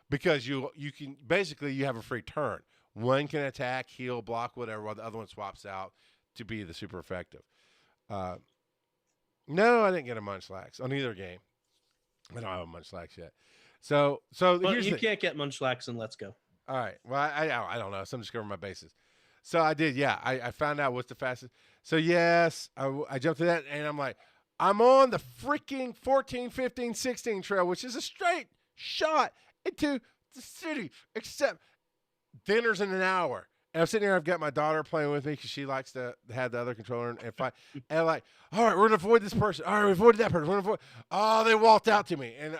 Speaker 2: Because you can basically you have a free turn. One can attack, heal, block, whatever, while the other one swaps out to be the super effective. No, I didn't get a Munchlax on either game. I don't have a Munchlax yet. So here's
Speaker 3: you can't get Munchlax in Let's Go.
Speaker 2: All right. Well, I don't know. So I'm just covering my bases. So I did. Yeah, I found out what's the fastest. So yes, I jumped to that, and I'm like, I'm on the freaking 14, 15, 16 trail, which is a straight shot into the city, except dinner's in an hour. And I'm sitting here, I've got my daughter playing with me because she likes to have the other controller and fight. And I'm like, all right, we're going to avoid this person. All right, we avoided that person. We're gonna avoid. Oh, they walked out to me. And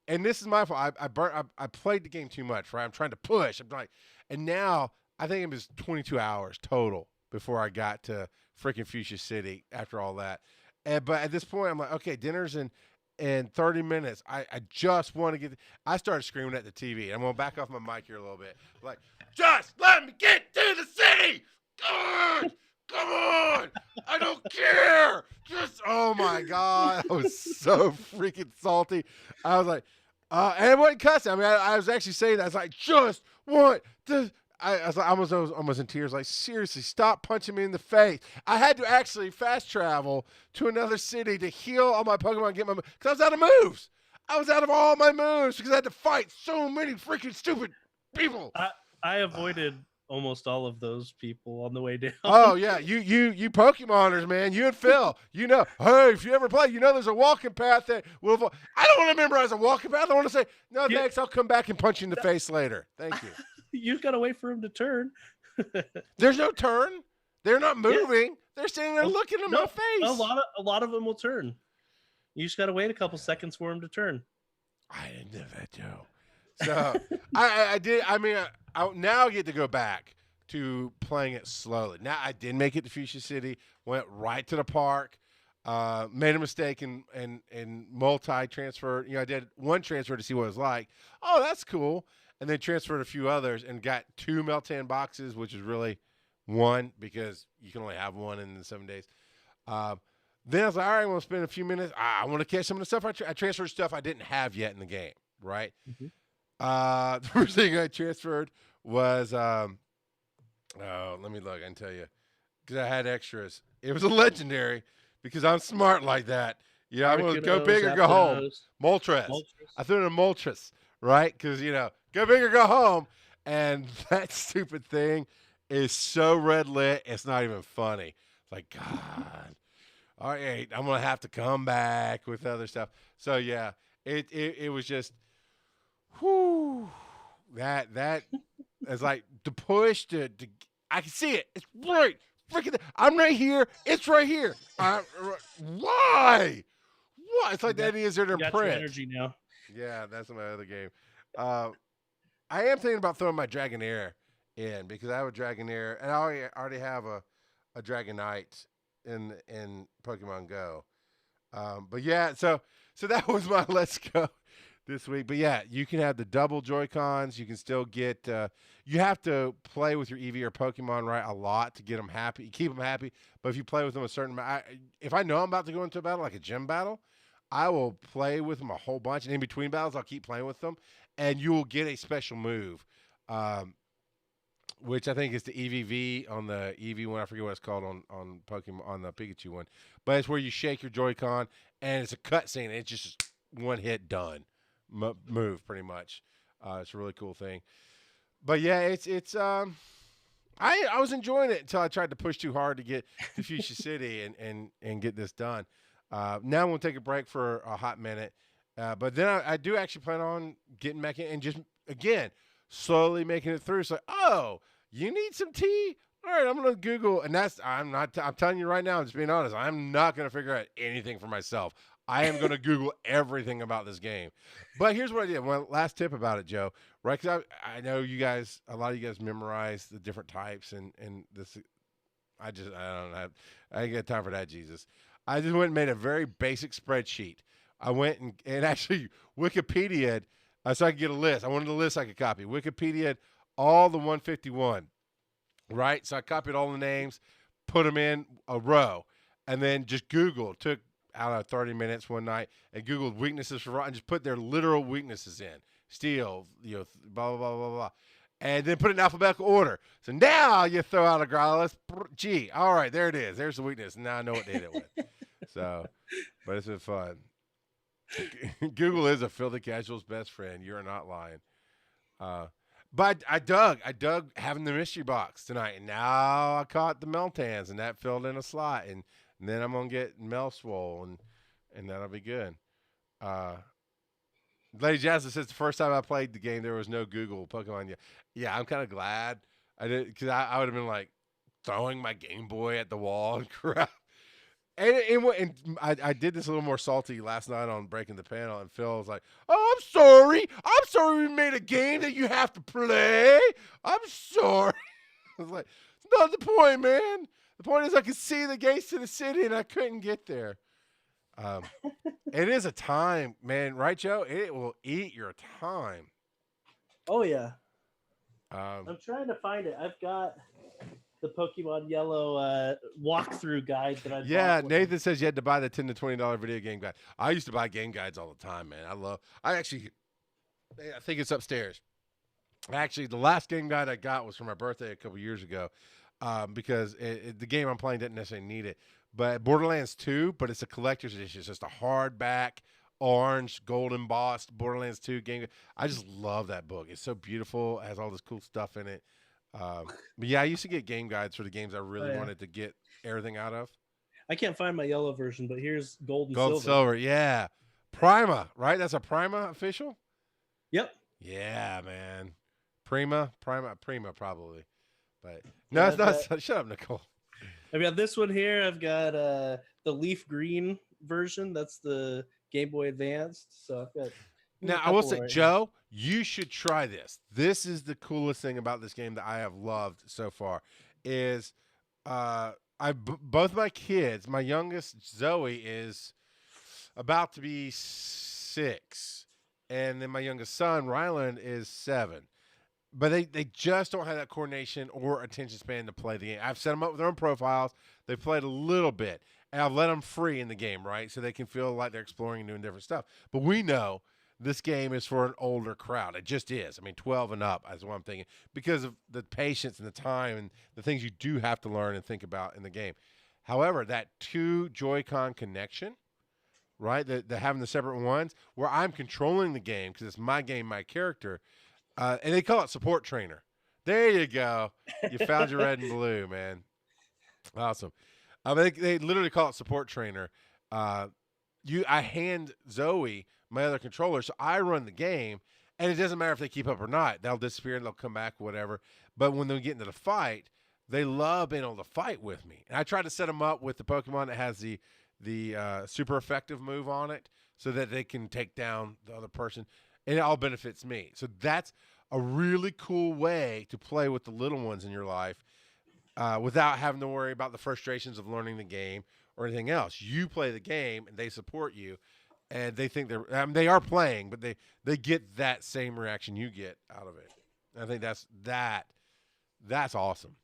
Speaker 2: and this is my fault. I played the game too much, right? I'm trying to push. I'm like, and now I think it was 22 hours total before I got to freaking Fuchsia City after all that. But at this point, I'm like, okay, dinner's in 30 minutes. I just want to get – I started screaming at the TV. I'm going to back off my mic here a little bit. Like, just let me get to the city. God, come on. I don't care. Just – oh, my God. I was so freaking salty. I was like and it wasn't cussing. I mean, I was actually saying that. I was like, just want to – I was like, almost in tears. Like, seriously, stop punching me in the face. I had to actually fast travel to another city to heal all my Pokemon and get my – because I was out of moves. I was out of all my moves because I had to fight so many freaking stupid people.
Speaker 3: I avoided almost all of those people on the way down.
Speaker 2: Oh, yeah. You Pokemoners, man. You and Phil. Hey, if you ever play, there's a walking path that will – I don't want to memorize a walking path. I want to say, no, thanks. I'll come back and punch you in the face later. Thank you.
Speaker 3: You got to wait for him to turn.
Speaker 2: There's no turn. They're not moving. Yeah. They're standing there looking in my face.
Speaker 3: A lot of them will turn. You just got to wait a couple seconds for him to turn.
Speaker 2: I didn't know that, Joe. So I did. I mean, I now get to go back to playing it slowly. Now I did make it to Fuchsia City. Went right to the park. Made a mistake and multi-transfer. I did one transfer to see what it was like. Oh, that's cool. And then transferred a few others and got 2 Meltan boxes, which is really 1 because you can only have 1 in the 7 days. Then I was like, all right, I'm going to spend a few minutes. I want to catch some of the stuff. I transferred stuff I didn't have yet in the game, right? Mm-hmm. The first thing I transferred was, let me look. I can tell you. Because I had extras. It was a legendary because I'm smart like that. I'm going to go big or go home. Moltres. I threw in a Moltres, right? Because, go big or go home. And that stupid thing is so red lit, it's not even funny. It's like, God. All right, I'm going to have to come back with other stuff. So, yeah, it was just, whoo, that is like the push to I can see it. It's right. Freaking, I'm right here. It's right here. Why? What? It's like that is there to print.
Speaker 3: Your energy now.
Speaker 2: Yeah, that's my other game. I am thinking about throwing my Dragonair in because I have a Dragonair, and I already have a Dragonite in Pokemon Go. But yeah, so that was my Let's Go this week. But yeah, you can have the double Joy-Cons. You can still get you have to play with your Eevee or Pokemon a lot to get them happy, keep them happy. But if you play with them a certain amount, if I know I'm about to go into a battle, like a gym battle, I will play with them a whole bunch. And in between battles, I'll keep playing with them. and you will get a special move, which I think is the EVV on the EV one. I forget what it's called on Pokemon, on the Pikachu one, but it's where you shake your Joy-Con and it's a cutscene. It's just one hit done move pretty much. It's a really cool thing. But yeah, it's I was enjoying it until I tried to push too hard to get to Fuchsia City and get this done. Now we'll take a break for a hot minute, but then I do actually plan on getting back in and just again slowly making it through. So you need some tea? All right, I'm gonna Google, and I'm telling you right now, I'm just being honest. I'm not gonna figure out anything for myself. I am gonna Google everything about this game. But here's what I did. One last tip about it, Joe. Right? Because I know you guys, a lot of you guys memorize the different types, and this. I don't have. I ain't got time for that, Jesus. I just went and made a very basic spreadsheet. I went and actually Wikipedia'd so I could get a list. I wanted a list I could copy. Wikipedia'd all the 151, right? So I copied all the names, put them in a row, and then just Googled. Took, I don't know, 30 minutes one night and Googled weaknesses for rock and just put their literal weaknesses in. Steel, blah, blah, blah, blah, blah. And then put it in alphabetical order. So now you throw out a Growlithe. Gee, all right, there it is. There's the weakness. Now I know what to hit it with. So, but it's been fun. Google is a filthy casual's best friend. You're not lying. But I dug having the mystery box tonight, and now I caught the Meltans, and that filled in a slot, and then I'm gonna get Melswole, and that'll be good. Lady Jasmine says the first time I played the game, there was no Google Pokemon. Yeah, I'm kind of glad I did, because I would have been like throwing my Game Boy at the wall and crap. And I did this a little more salty last night on Breaking the Panel, and Phil was like, "Oh, I'm sorry we made a game that you have to play. I'm sorry." I was like, "It's not the point, man. The point is I could see the gates to the city, and I couldn't get there." It is a time, man, right, Joe? It will eat your time.
Speaker 3: Oh yeah. I'm trying to find it. I've got the Pokemon Yellow walkthrough guide that I've
Speaker 2: bought. Nathan says you had to buy the $10 to $20 video game guide. I used to buy game guides all the time, man. I think it's upstairs. Actually, the last game guide I got was for my birthday a couple years ago, because the game I'm playing didn't necessarily need it. But Borderlands 2, but it's a collector's edition. It's just a hardback, orange, gold embossed Borderlands 2 game. I just love that book. It's so beautiful. It has all this cool stuff in it. But yeah, I used to get game guides for the games I really wanted to get everything out of.
Speaker 3: I can't find my yellow version, but here's gold and
Speaker 2: silver. Gold, silver, yeah. Prima, right? That's a Prima official?
Speaker 3: Yep.
Speaker 2: Yeah, man. Prima, probably. But no, it's not. Shut up, Nicole.
Speaker 3: I've got this one here. I've got the leaf green version. That's the Game Boy Advanced. So I've got.
Speaker 2: Now I will say, Joe, you should try this. This is the coolest thing about this game that I have loved so far. Is both my kids. My youngest Zoe is about to be 6, and then my youngest son Ryland is 7. But they just don't have that coordination or attention span to play the game. I've set them up with their own profiles. They played a little bit, and I've let them free in the game, right? So they can feel like they're exploring and doing different stuff. But we know this game is for an older crowd. It just is. I mean, 12 and up is what I'm thinking, because of the patience and the time and the things you do have to learn and think about in the game. However, that 2 Joy-Con connection, right, the having the separate ones, where I'm controlling the game because it's my game, my character, and they call it support trainer. There you go. You found your red and blue, man. Awesome. They literally call it support trainer. I hand Zoe my other controller, so I run the game, and it doesn't matter if they keep up or not. They'll disappear and they'll come back, whatever. But when they get into the fight, they love being able to fight with me. And I try to set them up with the Pokemon that has the super effective move on it, so that they can take down the other person. And it all benefits me. So that's a really cool way to play with the little ones in your life without having to worry about the frustrations of learning the game or anything else. You play the game, and they support you, and they think they are playing, but they get that same reaction you get out of it. I think that's awesome.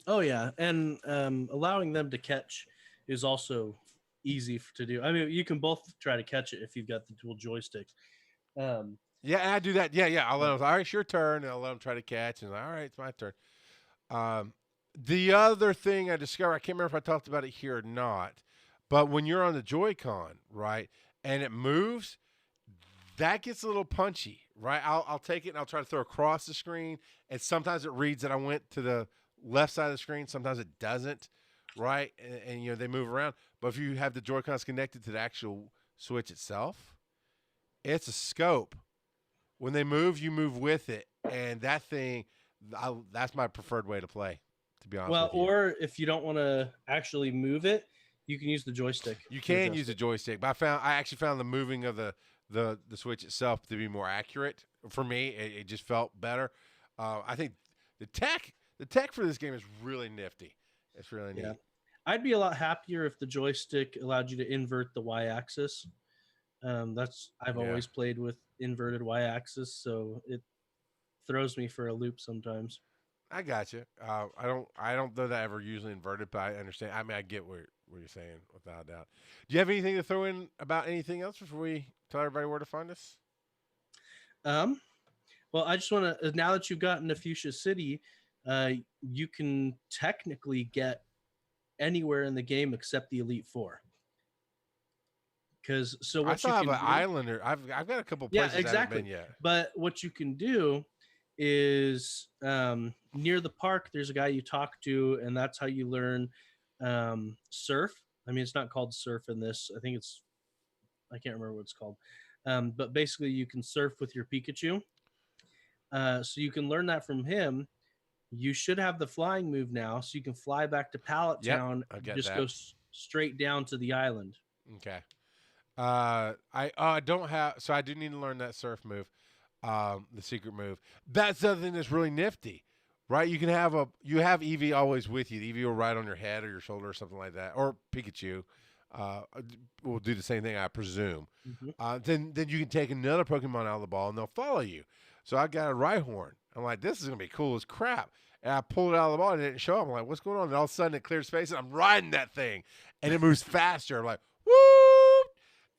Speaker 3: Oh, yeah. And allowing them to catch is also easy to do. I mean, you can both try to catch it if you've got the dual joysticks.
Speaker 2: Yeah, and I do that. Yeah. I'll let them. All right, it's your turn. And I'll let them try to catch. And all right, it's my turn. The other thing I discovered, I can't remember if I talked about it here or not, but when you're on the Joy-Con, right, and it moves, that gets a little punchy, right? I'll take it and I'll try to throw across the screen, and sometimes it reads that I went to the left side of the screen. Sometimes it doesn't, right? And they move around. But if you have the Joy-Cons connected to the actual Switch itself, it's a scope. When they move, you move with it, and that thing, that's my preferred way to play, to be honest with you.
Speaker 3: Or if you don't want to actually move it, you can use the joystick.
Speaker 2: You can use the joystick, but I actually found the moving of the Switch itself to be more accurate. For me, it just felt better. I think the tech for this game is really nifty. It's really neat.
Speaker 3: I'd be a lot happier if the joystick allowed you to invert the Y-axis. I've always played with inverted Y-axis, so it throws me for a loop sometimes.
Speaker 2: I got you. I don't know that I ever usually inverted, but I understand. I mean, I get what you're saying without a doubt. Do you have anything to throw in about anything else before we tell everybody where to find us?
Speaker 3: Well, I just want to, now that you've gotten to Fuchsia City, you can technically get anywhere in the game except the Elite Four. Because I
Speaker 2: still have an islander. I've got a couple places I haven't been yet.
Speaker 3: But what you can do is near the park, there's a guy you talk to, and that's how you learn surf. I mean, it's not called surf in this. I can't remember what it's called. But basically, you can surf with your Pikachu. So you can learn that from him. You should have the flying move now, so you can fly back to Pallet Town and just go straight down to the island.
Speaker 2: Okay. I don't have, so I do need to learn that surf move, the secret move. That's the other thing that's really nifty, right? You have Eevee always with you. Eevee will ride on your head or your shoulder or something like that, or Pikachu. Will do the same thing, I presume.
Speaker 3: Mm-hmm.
Speaker 2: Then you can take another Pokemon out of the ball and they'll follow you. So I got a Rhyhorn. I'm like, this is gonna be cool as crap. And I pulled it out of the ball and it didn't show up. I'm like, what's going on? And all of a sudden it clears space and I'm riding that thing and it moves faster. I'm like, woo!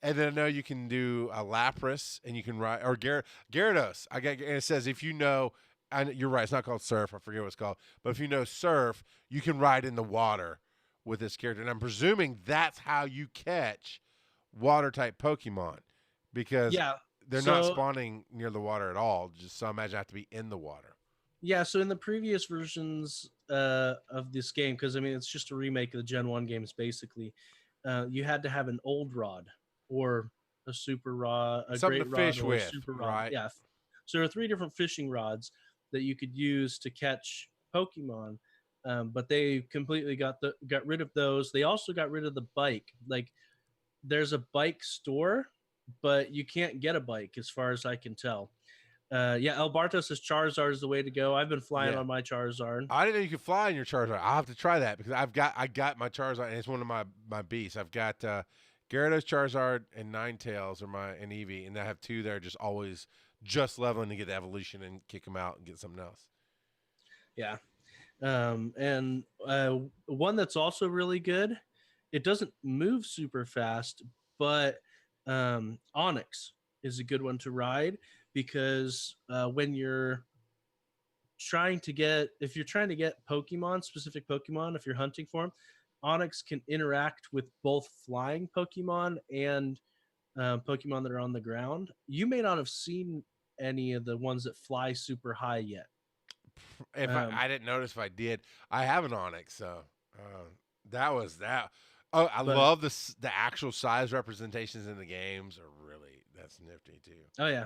Speaker 2: And then I know you can do a Lapras and you can ride, or Gyarados. And it says if you know, and you're right, it's not called Surf. I forget what it's called. But if you know Surf, you can ride in the water with this character. And I'm presuming that's how you catch water-type Pokemon because they're not spawning near the water at all. So I imagine I have to be in the water.
Speaker 3: Yeah, so in the previous versions of this game, because, I mean, it's just a remake of the Gen 1 games, basically, you had to have an old rod or a super rod,
Speaker 2: something
Speaker 3: great
Speaker 2: to fish
Speaker 3: rod, or
Speaker 2: with,
Speaker 3: a super rod.
Speaker 2: Right?
Speaker 3: Yeah. So there are 3 different fishing rods that you could use to catch Pokemon, but they completely got rid of those. They also got rid of the bike. Like, there's a bike store, but you can't get a bike as far as I can tell. El Bartos says Charizard is the way to go. I've been flying on my Charizard.
Speaker 2: I didn't know you could fly on your Charizard. I'll have to try that because I got my Charizard and it's one of my beasts. I've got Gyarados, Charizard, and Ninetales and Eevee, and I have 2 that are just always just leveling to get the evolution and kick them out and get something else.
Speaker 3: Yeah. And one that's also really good, it doesn't move super fast, but Onyx is a good one to ride because when you're trying to get Pokemon, specific Pokemon, if you're hunting for them, Onyx can interact with both flying Pokemon and Pokemon that are on the ground. You may not have seen any of the ones that fly super high yet.
Speaker 2: If I didn't notice if I did. I have an Onyx, so that was that. Oh, I love the actual size representations in the games that's nifty too.
Speaker 3: Oh yeah.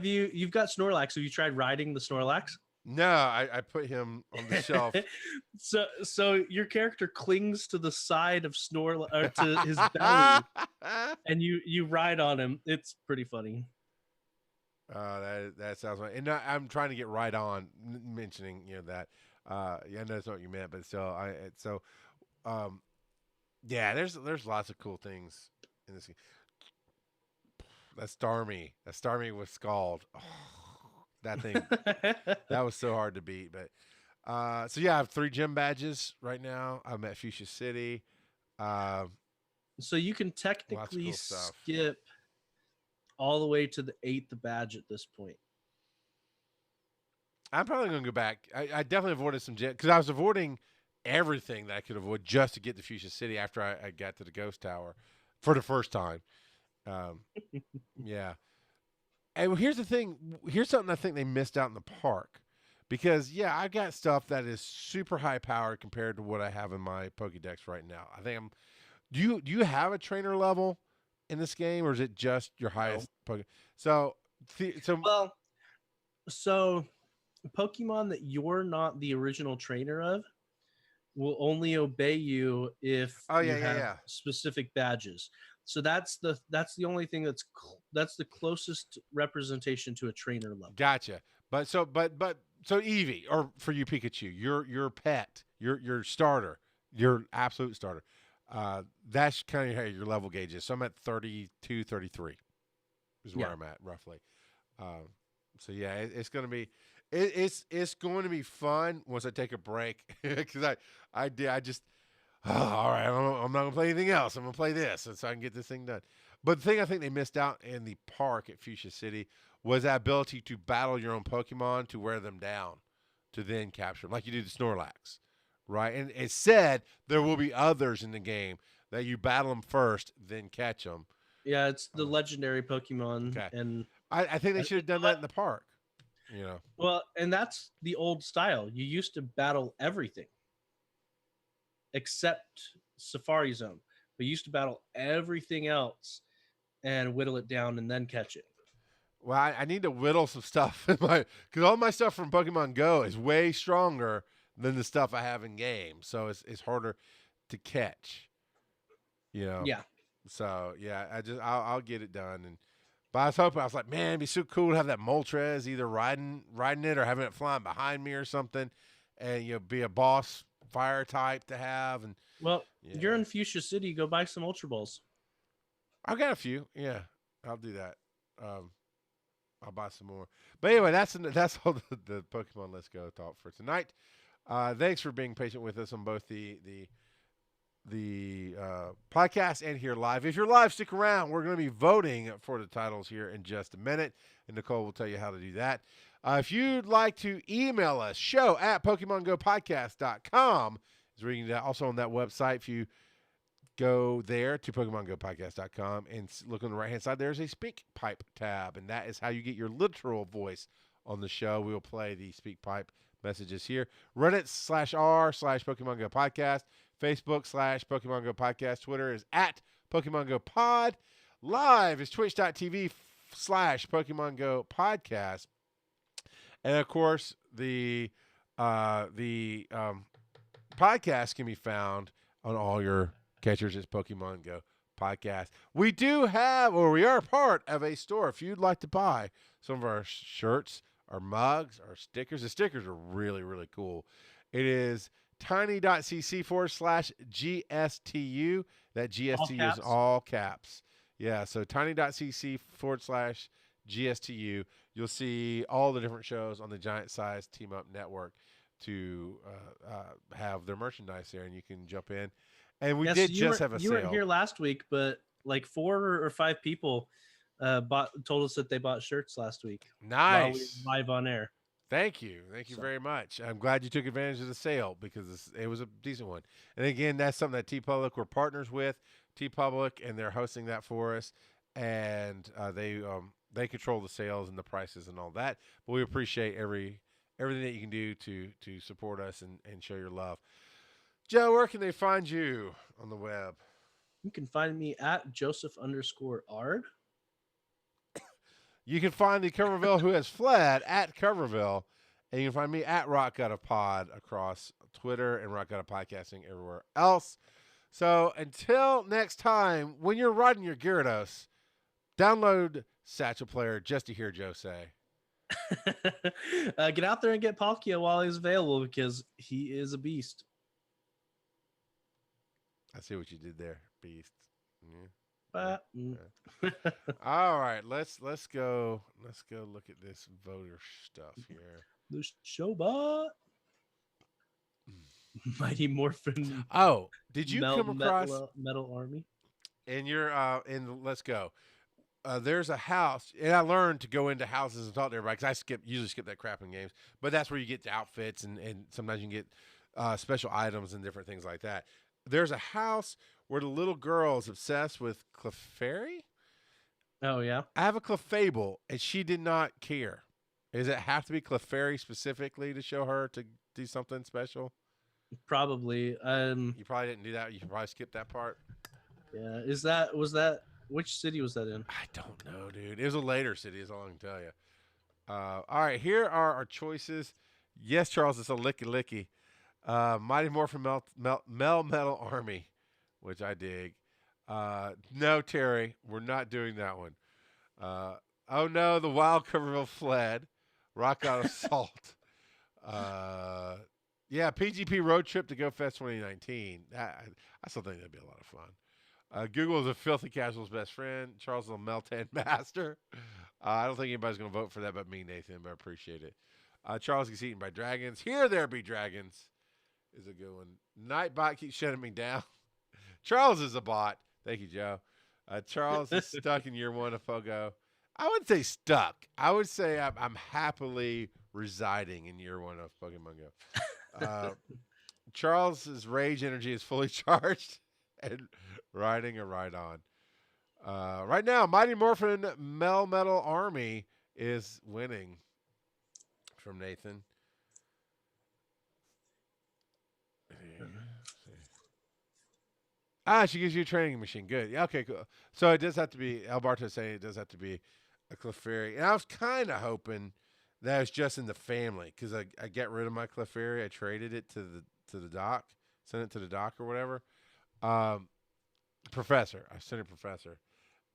Speaker 3: You've got Snorlax. Have you tried riding the Snorlax?
Speaker 2: No, I put him on the shelf.
Speaker 3: So your character clings to the side of to his belly, and you ride on him. It's pretty funny.
Speaker 2: That sounds right. And I'm trying to get right on mentioning that. I know that's not what you meant, but still, there's lots of cool things in this game. That's Starmie with Scald. Oh, that thing, that was so hard to beat. But I have 3 gym badges right now. I'm at Fuchsia City.
Speaker 3: So you can technically skip all the way to the 8th badge at this point.
Speaker 2: I'm probably going to go back. I definitely avoided some because I was avoiding everything that I could avoid just to get to Fuchsia City after I got to the Ghost Tower for the first time. Yeah. And here's the thing. Here's something I think they missed out in the park. Because, yeah, I got stuff that is super high powered compared to what I have in my Pokédex right now. I think do you have a trainer level in this game, or is it just your highest Pokemon? So
Speaker 3: Pokemon that you're not the original trainer of will only obey you if you have specific badges. So that's the only thing that's the closest representation to a trainer level.
Speaker 2: Gotcha. So Eevee, or for you Pikachu, your pet, your starter, your absolute starter. That's kind of how your level gauge is. So I'm at 32, 33 is where I'm at roughly. So yeah, it's going to be it's going to be fun once I take a break because I just all right, I'm not going to play anything else. I'm going to play this so I can get this thing done. But the thing I think they missed out in the park at Fuchsia City was that ability to battle your own Pokemon to wear them down, to then capture them, like you do the Snorlax, right? And it said there will be others in the game that you battle them first, then catch them.
Speaker 3: Yeah, it's the legendary Pokemon.
Speaker 2: Okay.
Speaker 3: And
Speaker 2: I think they should have done that in the park,
Speaker 3: Well, and that's the old style. You used to battle everything except Safari Zone. But you used to battle everything else and whittle it down and then catch it.
Speaker 2: Well, I need to whittle some stuff in because all my stuff from Pokemon Go is way stronger than the stuff I have in game, so it's harder to catch.
Speaker 3: Yeah.
Speaker 2: So yeah, I'll get it done. But I was like, man, it'd be so cool to have that Moltres either riding it or having it flying behind me or something, and be a boss fire type to have. And
Speaker 3: you're in Fuchsia City. Go buy some Ultra Balls.
Speaker 2: I've got a few. Yeah, I'll do that. I'll buy some more. But anyway, that's all the Pokemon Let's Go talk for tonight. Thanks for being patient with us on both the podcast and here live. If you're live, stick around. We're going to be voting for the titles here in just a minute, and Nicole will tell you how to do that. If you'd like to email us, show@PokemonGoPodcast.com is reading that. Also on that website, if you go there to PokemonGoPodcast.com and look on the right-hand side, there's a Speak Pipe tab, and that is how you get your literal voice on the show. We will play the Speak Pipe messages here. Reddit/r/Pokemon Go Podcast. Facebook/Pokemon Go Podcast. Twitter is @Pokemon Go Pod. Live is twitch.tv/Pokemon Go Podcast. And of course, the podcast can be found on all your catchers as Pokemon Go Podcast. We are part of a store. If you'd like to buy some of our shirts, our mugs, our stickers, the stickers are really, really cool. It is tiny.cc/GSTU. That GSTU is all caps. Yeah, so tiny.cc/GSTU. You'll see all the different shows on the Giant Size Team Up Network to have their merchandise there, and you can jump in. And we did just have a sale.
Speaker 3: You weren't here last week, but like 4 or 5 people told us that they bought shirts last week.
Speaker 2: Nice.
Speaker 3: While we were live on air.
Speaker 2: Thank you very much. I'm glad you took advantage of the sale because it was a decent one. And again, that's something that TeePublic we're partners with, TeePublic, and they're hosting that for us. And they control the sales and the prices and all that. But we appreciate everything that you can do to support us and show your love. Joe, where can they find you on the web?
Speaker 3: You can find me at Joseph_Ard.
Speaker 2: You can find the Coverville who has fled at Coverville. And you can find me at Rock God of Pod across Twitter and Rock God of Podcasting everywhere else. So until next time, when you're riding your Gyarados, download Satchel Player just to hear Joe say.
Speaker 3: Get out there and get Palkia while he's available because he is a beast.
Speaker 2: I see what you did there, beast. Yeah. All right, let's go look at this voter stuff here.
Speaker 3: The Showbot. Mighty Morphin.
Speaker 2: Did you come across
Speaker 3: Metal Army?
Speaker 2: in your in Let's Go? there's a house, and I learned to go into houses and talk to everybody because I usually skip that crap in games. But that's where you get the outfits, and sometimes you can get special items and different things like that. There's a house where the little girl is obsessed with Clefairy.
Speaker 3: Oh, yeah?
Speaker 2: I have a Clefable, and she did not care. Does it have to be Clefairy specifically to show her to do something special?
Speaker 3: Probably.
Speaker 2: You probably didn't do that. You probably skipped that part.
Speaker 3: Yeah. Which city was that in?
Speaker 2: I don't know, dude. It was a later city, is all I can tell you. All right, here are our choices. Yes, Charles, it's a licky. Mighty Morphin Melmetal Army, which I dig. No, Terry, we're not doing that one. Oh no, the Wild Coverville fled. Rock Out Assault. Yeah, PGP Road Trip to Go Fest 2019. I still think that'd be a lot of fun. Google is a filthy casual's best friend. Charles is a Meltan master. I don't think anybody's going to vote for that but me, Nathan, but I appreciate it. Charles gets eaten by dragons. Here there be dragons is a good one. Nightbot keeps shutting me down. Charles is a bot. Thank you, Joe. Charles is stuck in year one of Fogo. I wouldn't say stuck. I would say I'm happily residing in year one of Pokemon Go. Charles's rage energy is fully charged and riding a ride on. Right now, Mighty Morphin Melmetal Army is winning from Nathan. She gives you a training machine. Good. Yeah, okay, cool. So it does have to be, Alberto saying it does have to be a Clefairy. And I was kind of hoping that was just in the family because I got rid of my Clefairy. I traded it to the doc, sent it to the doc or whatever. Professor. I sent it Professor.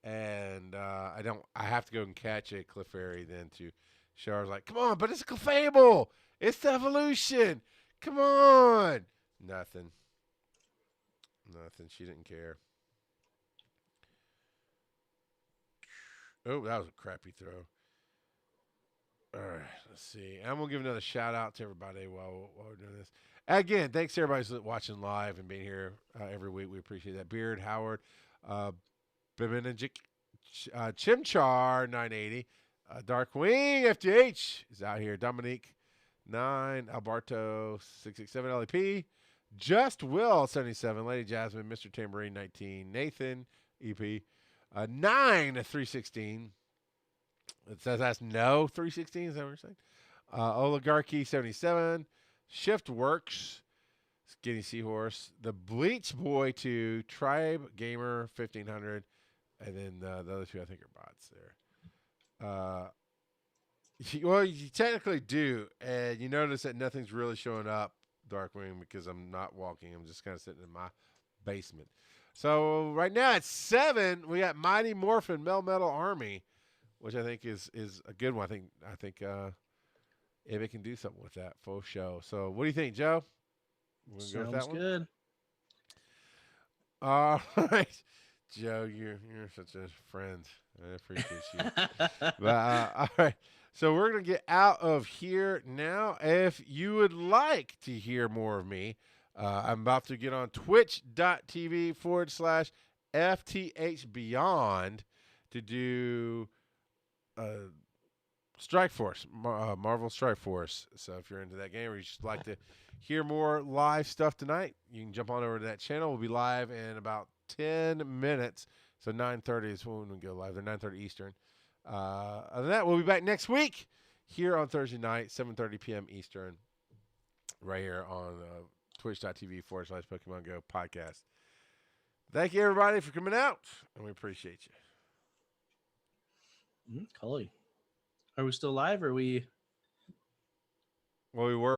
Speaker 2: And I have to go and catch a Clefairy then to show her. I was like, come on, but it's a Clefable. It's the evolution. Come on. Nothing. She didn't care. Oh, that was a crappy throw. All right, let's see. I'm going to give another shout out to everybody while we're doing this. Again, thanks to everybody who's watching live and being here every week. We appreciate that. Beard, Howard, Biminigic, Chimchar, 980. Darkwing, FGH is out here. Dominique, 9. Alberto, 667. LEP. Just Will, 77. Lady Jasmine, Mr. Tambourine, 19. Nathan, EP, 9 to 316. It says that's no 316. Is that what you're saying? Oligarchy, 77. Shift Works, Skinny Seahorse. The Bleach Boy 2, Tribe Gamer, 1500. And then the other two, I think, are bots there. Well, you technically do. And you notice that nothing's really showing up, Darkwing, because I'm not walking. I'm just kind of sitting in my basement. So right now at 7, we got Mighty Morphin Melmetal Army, which I think is a good one. I think if it can do something with that full show. So what do you think, Joe?
Speaker 3: Sounds go with that good.
Speaker 2: One? All right, Joe, you're such a friend. I appreciate you. But all right. So we're going to get out of here now. If you would like to hear more of me, I'm about to get on twitch.tv/FTH Beyond to do Strike Force, Marvel Strike Force. So if you're into that game or you just like to hear more live stuff tonight, you can jump on over to that channel. We'll be live in about 10 minutes. So 9:30 is when we go live. They're 9:30 Eastern. Other than that, we'll be back next week here on Thursday night, 7:30 p.m. Eastern, right here on twitch.tv/Pokemon GO Podcast. Thank you, everybody, for coming out, and we appreciate you.
Speaker 3: Cully. Are we still live or are we?
Speaker 2: Well, we were.